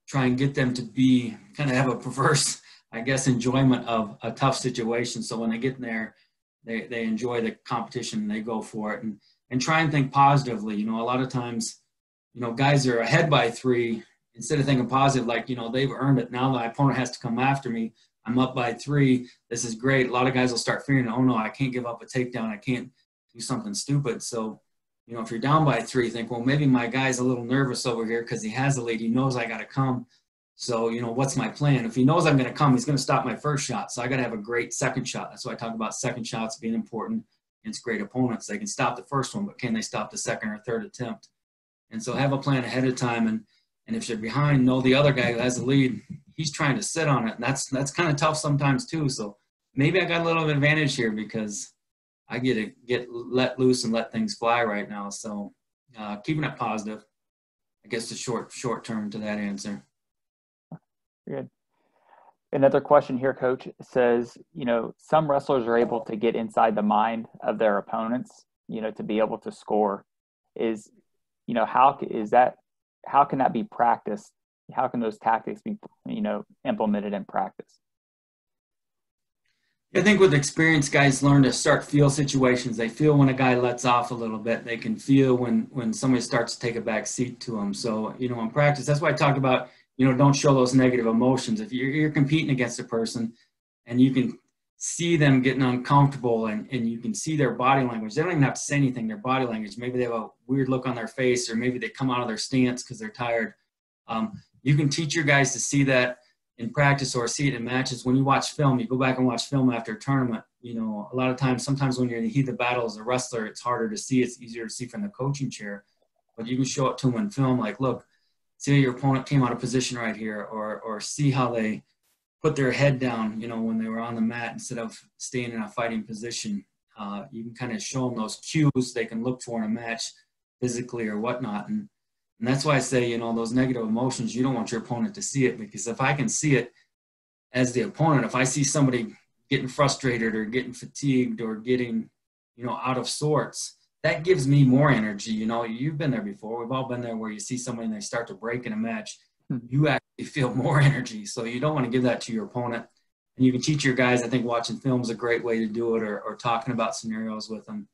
Speaker 2: try and get them to be kind of have a perverse, I guess, enjoyment of a tough situation. So when they get in there, they enjoy the competition and they go for it, and try and think positively. A lot of times, guys are ahead by 3, instead of thinking positive, like, they've earned it. Now my opponent has to come after me. I'm up by 3. This is great. A lot of guys will start fearing, oh no, I can't give up a takedown. I can't do something stupid. So, if you're down by 3, think, well, maybe my guy's a little nervous over here because he has the lead. He knows I got to come. So, what's my plan? If he knows I'm going to come, he's going to stop my first shot. So I got to have a great second shot. That's why I talk about second shots being important against great opponents. They can stop the first one, but can they stop the second or third attempt? And so have a plan ahead of time. And if you're behind, know the other guy who has the lead, he's trying to sit on it. And that's kind of tough sometimes too. So maybe I got a little advantage here because I get to get let loose and let things fly right now. So keeping it positive, I guess the short term to that answer.
Speaker 1: Good. Another question here, Coach, says, some wrestlers are able to get inside the mind of their opponents, to be able to score. How can that be practiced? How can those tactics be, implemented in practice?
Speaker 2: I think with experience, guys learn to feel situations. They feel when a guy lets off a little bit. They can feel when somebody starts to take a back seat to them. So, in practice, that's why I talk about, don't show those negative emotions. If you're competing against a person and you can see them getting uncomfortable and you can see their body language, they don't even have to say anything, their body language. Maybe they have a weird look on their face, or maybe they come out of their stance because they're tired. You can teach your guys to see that in practice or see it in matches. When you watch film, you go back and watch film after a tournament, a lot of times, sometimes when you're in the heat of the battle as a wrestler, it's harder to see. It's easier to see from the coaching chair, but you can show it to them in film. Like, look, see your opponent came out of position right here, or see how they put their head down, when they were on the mat instead of staying in a fighting position. You can kind of show them those cues they can look for in a match physically or whatnot. And that's why I say, those negative emotions, you don't want your opponent to see it, because if I can see it as the opponent, if I see somebody getting frustrated or getting fatigued or getting, out of sorts, that gives me more energy. You've been there before. We've all been there where you see somebody and they start to break in a match. You actually feel more energy. So you don't want to give that to your opponent. And you can teach your guys. I think watching film is a great way to do it, or talking about scenarios with them.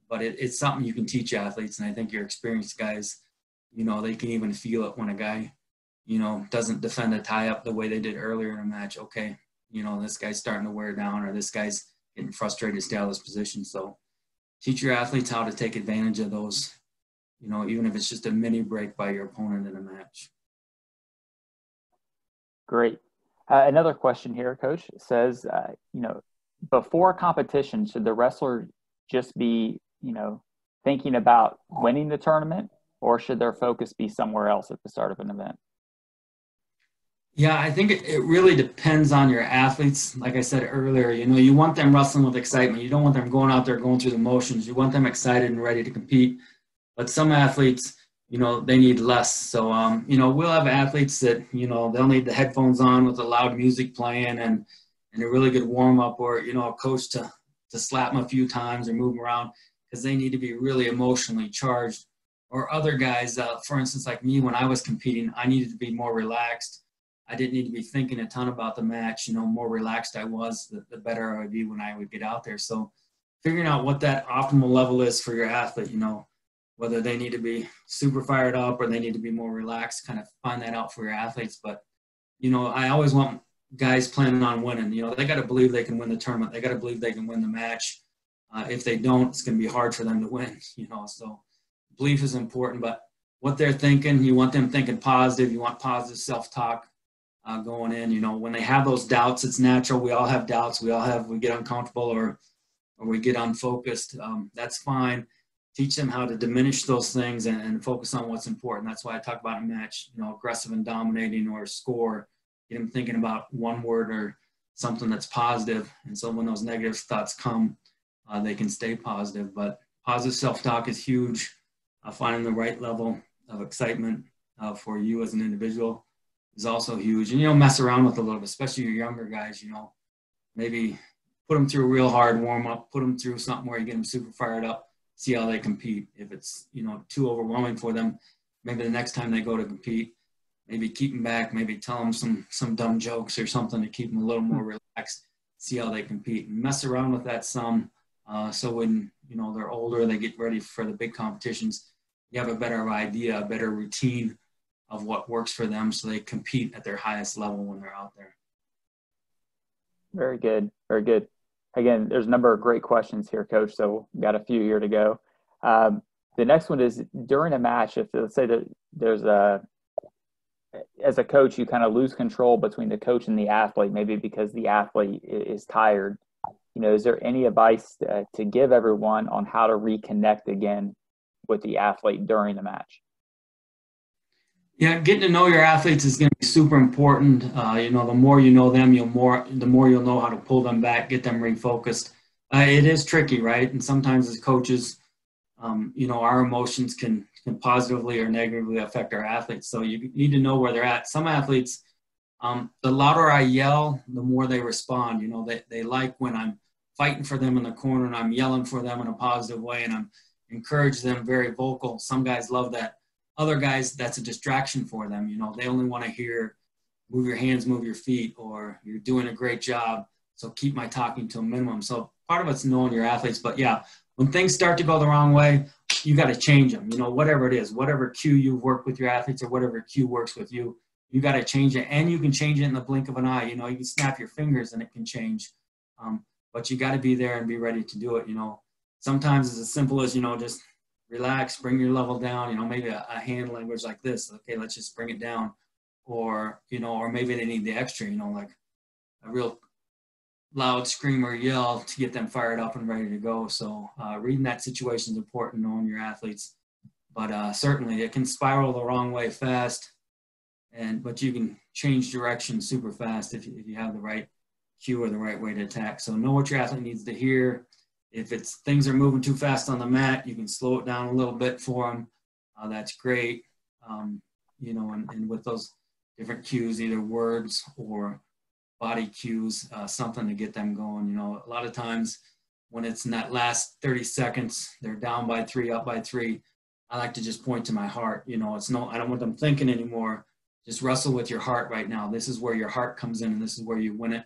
Speaker 2: But it's something you can teach athletes. And I think your experienced guys, they can even feel it when a guy, doesn't defend a tie-up the way they did earlier in a match. Okay, this guy's starting to wear down, or this guy's getting frustrated to stay out of this position. So teach your athletes how to take advantage of those even if it's just a mini break by your opponent in a match.
Speaker 1: Great. Another question here, Coach, says, before competition, should the wrestler just be, thinking about winning the tournament, or should their focus be somewhere else at the start of an event?
Speaker 2: Yeah, I think it really depends on your athletes. Like I said earlier, you want them wrestling with excitement. You don't want them going out there going through the motions. You want them excited and ready to compete. But some athletes, they need less. So, we'll have athletes that, they'll need the headphones on with the loud music playing and a really good warm up, or, a coach to slap them a few times or move them around because they need to be really emotionally charged. Or other guys, for instance, like me, when I was competing, I needed to be more relaxed. I didn't need to be thinking a ton about the match. More relaxed I was, the better I would be when I would get out there. So figuring out what that optimal level is for your athlete, whether they need to be super fired up or they need to be more relaxed, kind of find that out for your athletes. But, I always want guys planning on winning. They got to believe they can win the tournament. They got to believe they can win the match. If they don't, it's going to be hard for them to win, So belief is important, but what they're thinking, you want them thinking positive. You want positive self-talk. Going in, when they have those doubts, it's natural. We all have doubts. We get uncomfortable or we get unfocused. That's fine. Teach them how to diminish those things and focus on what's important. That's why I talk about a match, aggressive and dominating or score. Get them thinking about one word or something that's positive. And so when those negative thoughts come, they can stay positive. But positive self-talk is huge. Finding the right level of excitement for you as an individual is also huge. And, mess around with a little bit, especially your younger guys, maybe put them through a real hard warm up, put them through something where you get them super fired up, see how they compete. If it's, too overwhelming for them, maybe the next time they go to compete, maybe keep them back, maybe tell them some dumb jokes or something to keep them a little more relaxed, see how they compete, and mess around with that some. So when, they're older, they get ready for the big competitions, you have a better idea, a better routine of what works for them so they compete at their highest level when they're out there.
Speaker 1: Very good. Very good. Again, there's a number of great questions here, Coach, so we've got a few here to go. The next one is, during a match, if let's say that there's as a coach, you kind of lose control between the coach and the athlete, maybe because the athlete is tired. Is there any advice to give everyone on how to reconnect again with the athlete during the match?
Speaker 2: Yeah, getting to know your athletes is going to be super important. The more you know them, the more you'll know how to pull them back, get them refocused. It is tricky, right? And sometimes as coaches, our emotions can positively or negatively affect our athletes. So you need to know where they're at. Some athletes, the louder I yell, the more they respond. They like when I'm fighting for them in the corner and I'm yelling for them in a positive way and I'm encourage them, very vocal. Some guys love that. Other guys, that's a distraction for them. They only want to hear, move your hands, move your feet, or you're doing a great job. So keep my talking to a minimum. So part of it's knowing your athletes. But yeah, when things start to go the wrong way, you got to change them. Whatever it is, whatever cue you've worked with your athletes or whatever cue works with you, you got to change it. And you can change it in the blink of an eye. You can snap your fingers and it can change. But you got to be there and be ready to do it. Sometimes it's as simple as, just relax, bring your level down, maybe a hand language like this. Okay, let's just bring it down. Or, or maybe they need the extra, like a real loud scream or yell to get them fired up and ready to go. So reading that situation is important, knowing your athletes. But certainly it can spiral the wrong way fast, but you can change direction super fast if you have the right cue or the right way to attack. So know what your athlete needs to hear. If things are moving too fast on the mat, you can slow it down a little bit for them. That's great. And with those different cues, either words or body cues, something to get them going. A lot of times when it's in that last 30 seconds, they're down by 3, up by 3. I like to just point to my heart. I don't want them thinking anymore. Just wrestle with your heart right now. This is where your heart comes in, and this is where you win it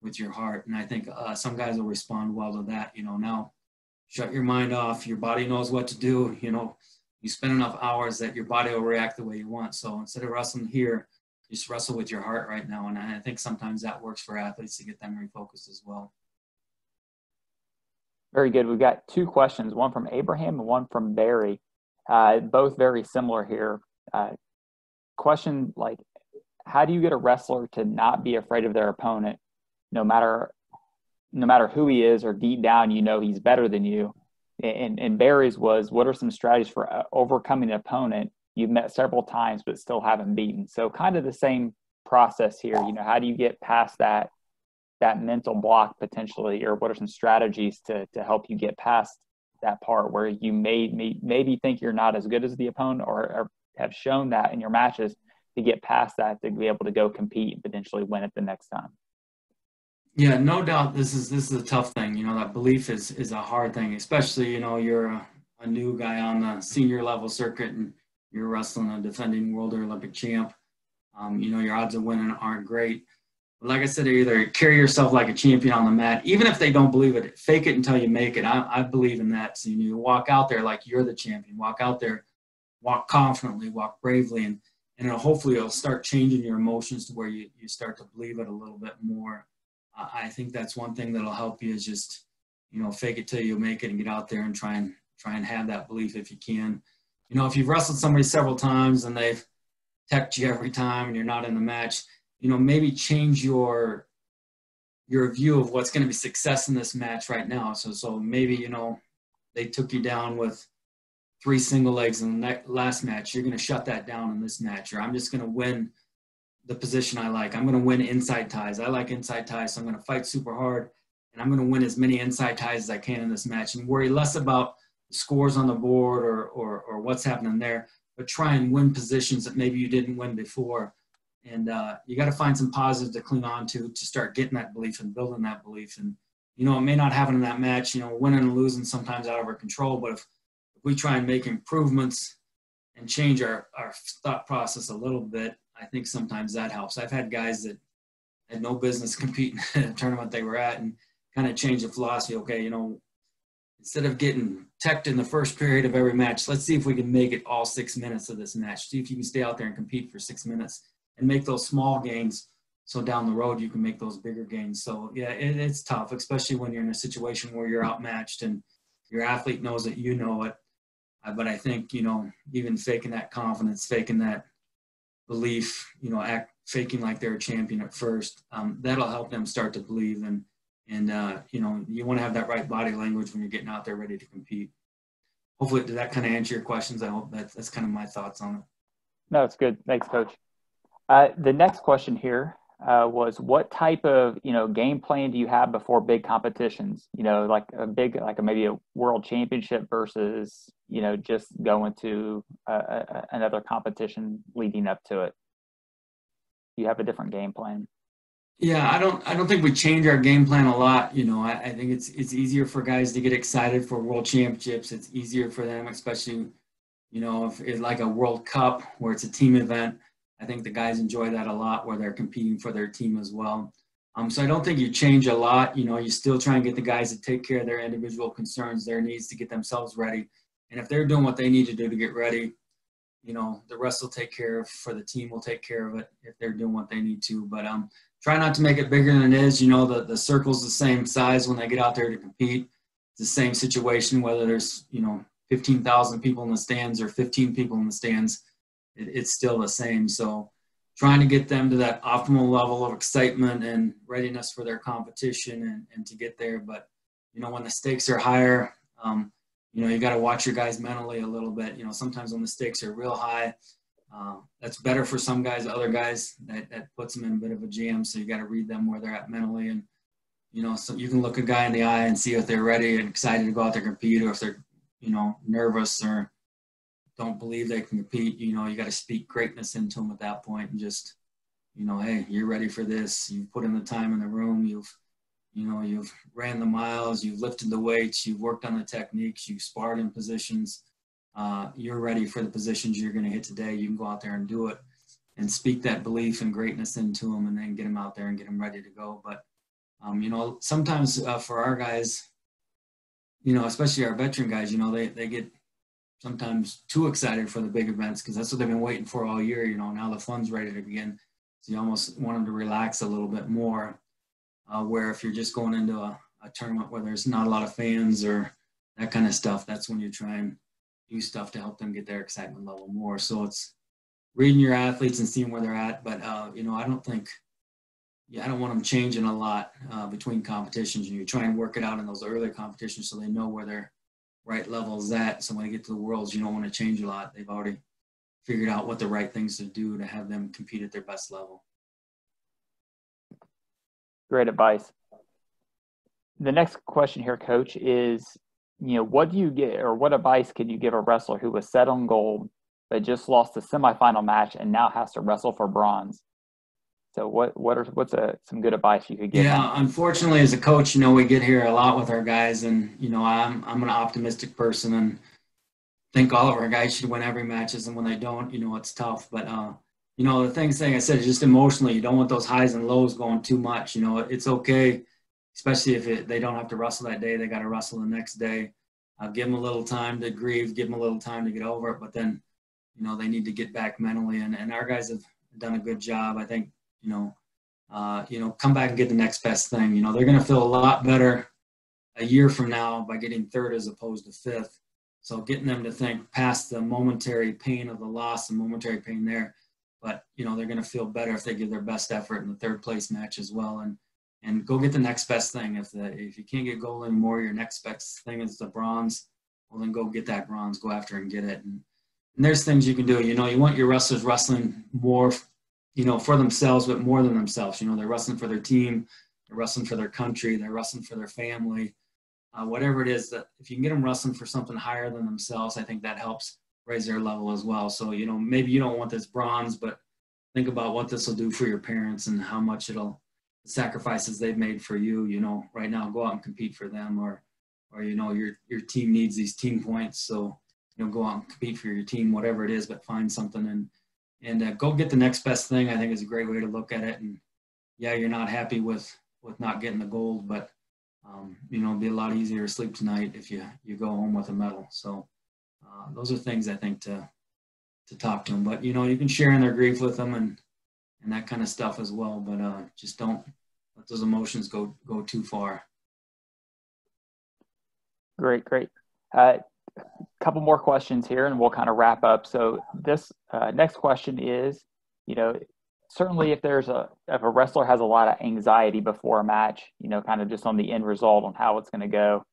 Speaker 2: with your heart. And I think some guys will respond well to that. Now shut your mind off. Your body knows what to do. You spend enough hours that your body will react the way you want. So instead of wrestling here, just wrestle with your heart right now. And I think sometimes that works for athletes to get them refocused as well.
Speaker 1: Very good. We've got 2 questions, one from Abraham and one from Barry. Both very similar here. Question, like, how do you get a wrestler to not be afraid of their opponent, no matter who he is, or deep down he's better than you? And Barry's was, what are some strategies for overcoming an opponent you've met several times but still haven't beaten? So kind of the same process here. How do you get past that mental block potentially, or what are some strategies to help you get past that part where you maybe think you're not as good as the opponent, or have shown that in your matches, to get past that, to be able to go compete and potentially win it the next time?
Speaker 2: Yeah, no doubt. This is a tough thing. That belief is a hard thing, especially you're a new guy on the senior level circuit and you're wrestling a defending world or Olympic champ. Your odds of winning aren't great. But like I said, either carry yourself like a champion on the mat, even if they don't believe it, fake it until you make it. I believe in that. So you walk out there like you're the champion. Walk out there, walk confidently, walk bravely, and hopefully it'll start changing your emotions to where you start to believe it a little bit more. I think that's one thing that'll help you, is just, fake it till you make it and get out there and try and have that belief if you can. If you've wrestled somebody several times and they've teched you every time and you're not in the match, maybe change your view of what's going to be success in this match right now. So maybe, they took you down with 3 single legs in the last match. You're going to shut that down in this match, or I'm just going to win the position I like. I'm going to win inside ties. I like inside ties, so I'm going to fight super hard, and I'm going to win as many inside ties as I can in this match, and worry less about the scores on the board or what's happening there, but try and win positions that maybe you didn't win before. And you got to find some positives to cling on to start getting that belief and building that belief. And, it may not happen in that match, winning and losing sometimes out of our control, but if we try and make improvements and change our thought process a little bit, I think sometimes that helps. I've had guys that had no business competing in a tournament they were at and kind of change the philosophy. Okay, instead of getting teched in the first period of every match, let's see if we can make it all 6 minutes of this match. See if you can stay out there and compete for 6 minutes and make those small gains, so down the road you can make those bigger gains. So yeah, it's tough, especially when you're in a situation where you're outmatched and your athlete knows that you know it. But I think, even faking that confidence, faking that belief, faking like they're a champion at first, that'll help them start to believe. And you want to have that right body language when you're getting out there ready to compete. Hopefully, did that kind of answer your questions? I hope that's kind of my thoughts on it.
Speaker 1: No, it's good. Thanks, Coach. The next question here was, what type of, game plan do you have before big competitions? Like maybe a world championship versus, just going to another competition leading up to it. You have a different game plan.
Speaker 2: Yeah, I don't think we change our game plan a lot. I think it's easier for guys to get excited for world championships. It's easier for them, especially, if it's like a World Cup where it's a team event. I think the guys enjoy that a lot, where they're competing for their team as well. So I don't think you change a lot. You still try and get the guys to take care of their individual concerns, their needs to get themselves ready. And if they're doing what they need to do to get ready, the rest will take care of, for the team will take care of it if they're doing what they need to. But try not to make it bigger than it is. The circle's the same size when they get out there to compete. It's the same situation, whether there's, 15,000 people in the stands or 15 people in the stands. It's still the same. So trying to get them to that optimal level of excitement and readiness for their competition and to get there. But, when the stakes are higher, you got to watch your guys mentally a little bit. Sometimes when the stakes are real high, that's better for some guys. Other guys, that puts them in a bit of a jam. So you got to read them where they're at mentally. And, so you can look a guy in the eye and see if they're ready and excited to go out there and compete, or if they're, nervous or don't believe they can compete. You got to speak greatness into them at that point and just, hey, you're ready for this. You've put in the time in the room. You've ran the miles, you've lifted the weights, you've worked on the techniques, you've sparred in positions. You're ready for the positions you're going to hit today. You can go out there and do it and speak that belief and greatness into them, and then get them out there and get them ready to go. But, sometimes for our guys, especially our veteran guys, they get sometimes too excited for the big events, because that's what they've been waiting for all year. Now the fun's ready to begin. So you almost want them to relax a little bit more, where if you're just going into a tournament where there's not a lot of fans or that kind of stuff, that's when you try and do stuff to help them get their excitement level more. So it's reading your athletes and seeing where they're at. But, I don't want them changing a lot between competitions. You try and work it out in those early competitions so they know where their right level is at. So when they get to the Worlds, you don't want to change a lot. They've already figured out what the right things to do to have them compete at their best level.
Speaker 1: Great advice. The next question here, Coach, is, what do you get, or what advice can you give a wrestler who was set on gold but just lost the semifinal match and now has to wrestle for bronze? So what's some good advice you could give them?
Speaker 2: Yeah, unfortunately, as a coach, we get here a lot with our guys, and I'm an optimistic person and think all of our guys should win every matches, and when they don't, it's tough. But the thing I said is just emotionally, you don't want those highs and lows going too much. It's okay, especially if they don't have to wrestle that day. They got to wrestle the next day. Give them a little time to grieve, give them a little time to get over it, but then they need to get back mentally, and our guys have done a good job. I think come back and get the next best thing. They're going to feel a lot better a year from now by getting third as opposed to fifth. So getting them to think past the momentary pain of the loss, the momentary pain there, but they're going to feel better if they give their best effort in the third place match as well, and go get the next best thing. If you can't get gold anymore, your next best thing is the bronze. Well, then go get that bronze, go after and get it. And there's things you can do. You want your wrestlers wrestling more, for themselves, but more than themselves. They're wrestling for their team, they're wrestling for their country, they're wrestling for their family. Whatever it is, that if you can get them wrestling for something higher than themselves, I think that helps raise their level as well. So, maybe you don't want this bronze, but think about what this will do for your parents and how much the sacrifices they've made for you. Right now, go out and compete for them, or your team needs these team points. So, go out and compete for your team, whatever it is, but find something and go get the next best thing. I think is a great way to look at it. And yeah, you're not happy with not getting the gold, but it'd be a lot easier to sleep tonight if you go home with a medal. So those are things I think to talk to them. But you can share in their grief with them and that kind of stuff as well. But just don't let those emotions go too far.
Speaker 1: Great. Couple more questions here and we'll kind of wrap up. So this next question is, certainly if a wrestler has a lot of anxiety before a match, kind of just on the end result on how it's going to go,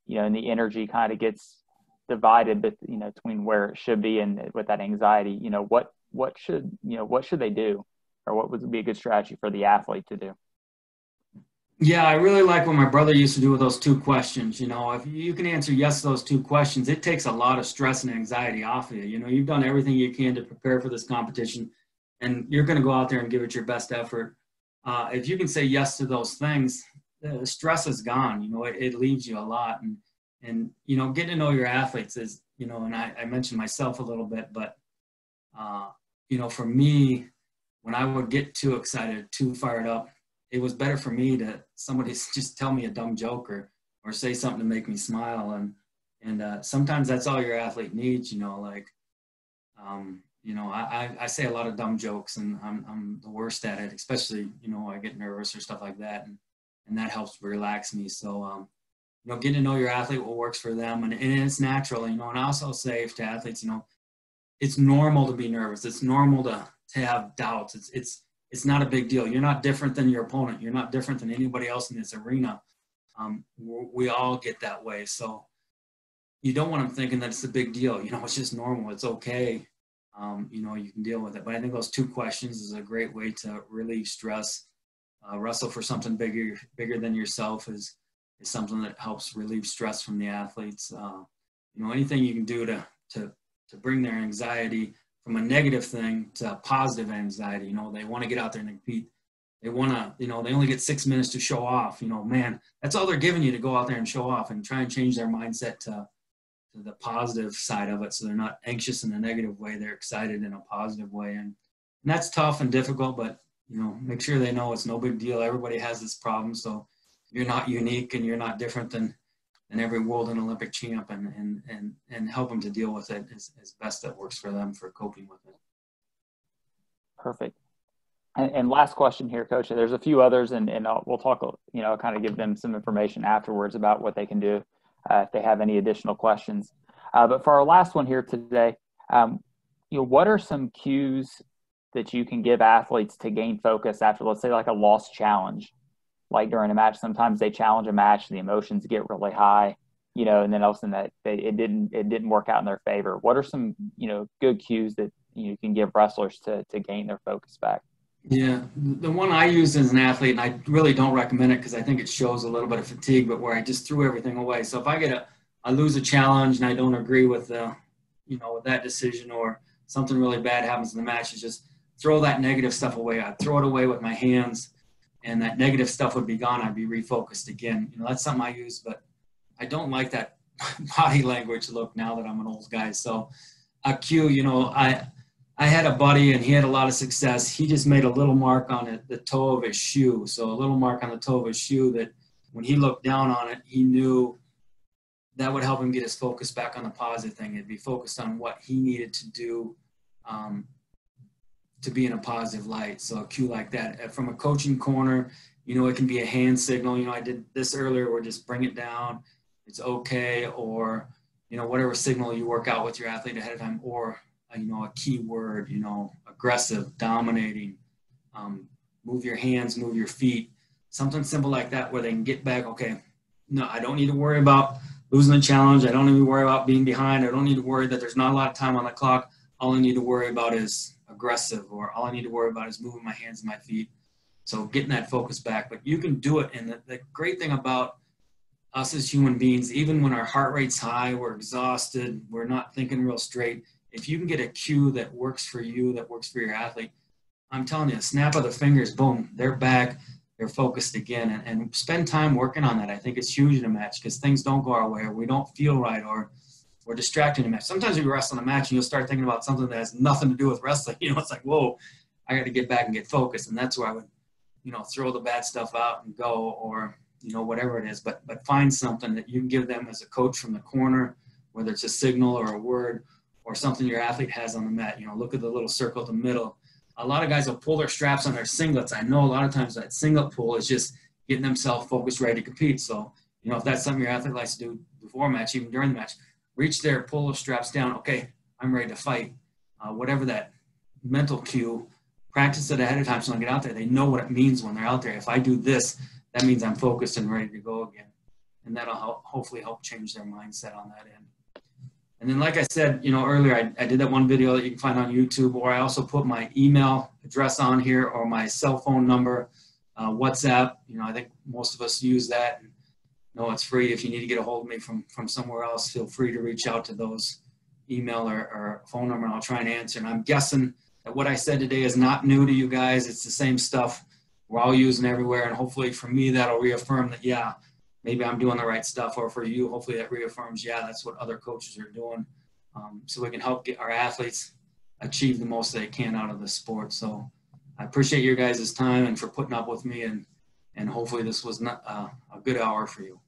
Speaker 1: and the energy kind of gets divided, between where it should be and with that anxiety, what should they do, or what would be a good strategy for the athlete to do?
Speaker 2: Yeah, I really like what my brother used to do with those two questions. If you can answer yes to those two questions, it takes a lot of stress and anxiety off of you. You've done everything you can to prepare for this competition, and you're going to go out there and give it your best effort. If you can say yes to those things, the stress is gone. It leaves you a lot. And getting to know your athletes is, and I mentioned myself a little bit, but, for me, when I would get too excited, too fired up, it was better for me to somebody just tell me a dumb joke or say something to make me smile. And sometimes that's all your athlete needs, I say a lot of dumb jokes and I'm the worst at it, especially, I get nervous or stuff like that. And that helps relax me. So, getting to know your athlete, what works for them. And it's natural, and I also say to athletes, it's normal to be nervous. It's normal to have doubts. It's not a big deal. You're not different than your opponent. You're not different than anybody else in this arena. We all get that way. So you don't want them thinking that it's a big deal. It's just normal. It's okay. You can deal with it. But I think those two questions is a great way to relieve stress. Wrestle for something bigger than yourself is something that helps relieve stress from the athletes. Anything you can do to bring their anxiety from a negative thing to a positive anxiety. They want to get out there and compete. They want to, they only get 6 minutes to show off. Man, that's all they're giving you, to go out there and show off, and try and change their mindset to the positive side of it. So they're not anxious in a negative way. They're excited in a positive way. And that's tough and difficult, but, make sure they know it's no big deal. Everybody has this problem. So you're not unique and you're not different than every world and Olympic champ, and help them to deal with it as best that works for them for coping with it.
Speaker 1: Perfect. And last question here, Coach. There's a few others, and we'll talk, kind of give them some information afterwards about what they can do if they have any additional questions. But for our last one here today, what are some cues that you can give athletes to gain focus after, let's say, like a lost challenge? Like during a match, sometimes they challenge a match, the emotions get really high, and then all of a sudden it didn't work out in their favor. What are some, good cues that you can give wrestlers to gain their focus back?
Speaker 2: Yeah, the one I use as an athlete, and I really don't recommend it because I think it shows a little bit of fatigue, but where I just threw everything away. So if I lose a challenge and I don't agree with with that decision, or something really bad happens in the match, is just throw that negative stuff away. I'd throw it away with my hands, and that negative stuff would be gone. I'd be refocused again. That's something I use, but I don't like that body language look now that I'm an old guy. So a cue, I had a buddy and he had a lot of success. He just made a little mark on the toe of his shoe. So a little mark on the toe of his shoe that when he looked down on it, he knew that would help him get his focus back on the positive thing. It'd be focused on what he needed to do to be in a positive light. So a cue like that. From a coaching corner, it can be a hand signal. I did this earlier, or just bring it down. It's okay. Or, whatever signal you work out with your athlete ahead of time, or a key word, aggressive, dominating, move your hands, move your feet, something simple like that where they can get back. Okay, no, I don't need to worry about losing the challenge. I don't need to worry about being behind. I don't need to worry that there's not a lot of time on the clock. All I need to worry about is aggressive, or all I need to worry about is moving my hands and my feet. So getting that focus back, but you can do it. And the great thing about us as human beings, even when our heart rate's high, we're exhausted, we're not thinking real straight, if you can get a cue that works for you, that works for your athlete, I'm telling you, snap of the fingers, boom, they're back, they're focused again. And spend time working on that. I think it's huge in a match, because things don't go our way, or we don't feel right, or we're distracted in a match. Sometimes we wrestle in a match and you'll start thinking about something that has nothing to do with wrestling. It's like, whoa, I got to get back and get focused. And that's where I would, throw the bad stuff out and go, or, whatever it is. But find something that you can give them as a coach from the corner, whether it's a signal or a word, or something your athlete has on the mat. Look at the little circle in the middle. A lot of guys will pull their straps on their singlets. I know a lot of times that singlet pull is just getting themselves focused, ready to compete. So, if that's something your athlete likes to do before a match, even during the match, reach there, pull those straps down. Okay, I'm ready to fight. Whatever that mental cue, practice it ahead of time so when they get out there, they know what it means when they're out there. If I do this, that means I'm focused and ready to go again. And that'll hopefully help change their mindset on that end. And then, like I said, earlier, I did that one video that you can find on YouTube, or I also put my email address on here, or my cell phone number, WhatsApp. I think most of us use that. And, it's free. If you need to get a hold of me from somewhere else, feel free to reach out to those email or phone number, and I'll try and answer. And I'm guessing that what I said today is not new to you guys. It's the same stuff we're all using everywhere. And hopefully for me, that'll reaffirm that, yeah, maybe I'm doing the right stuff, or for you, hopefully that reaffirms, yeah, that's what other coaches are doing. So we can help get our athletes achieve the most they can out of the sport. So I appreciate your guys' time and for putting up with me, and hopefully this was not a good hour for you.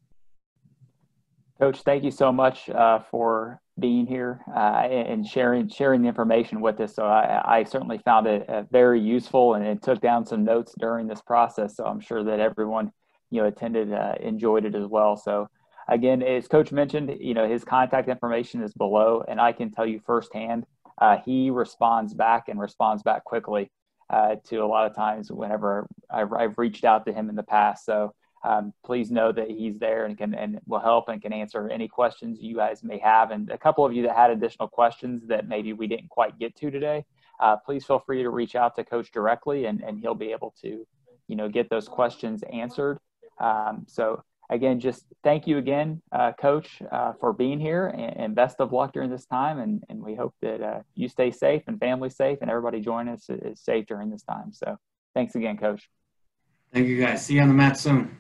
Speaker 1: Coach, thank you so much for being here and sharing the information with us. So I certainly found it very useful, and took down some notes during this process. So I'm sure that everyone attended enjoyed it as well. So again, as Coach mentioned, his contact information is below, and I can tell you firsthand, he responds back quickly to a lot of times whenever I've reached out to him in the past. So please know that he's there and will help and can answer any questions you guys may have. And a couple of you that had additional questions that maybe we didn't quite get to today, please feel free to reach out to Coach directly, and he'll be able to, get those questions answered. So again, just thank you again, Coach, for being here, and best of luck during this time. And we hope that you stay safe and family safe, and everybody joining us is safe during this time. So thanks again, Coach.
Speaker 2: Thank you, guys. See you on the mat soon.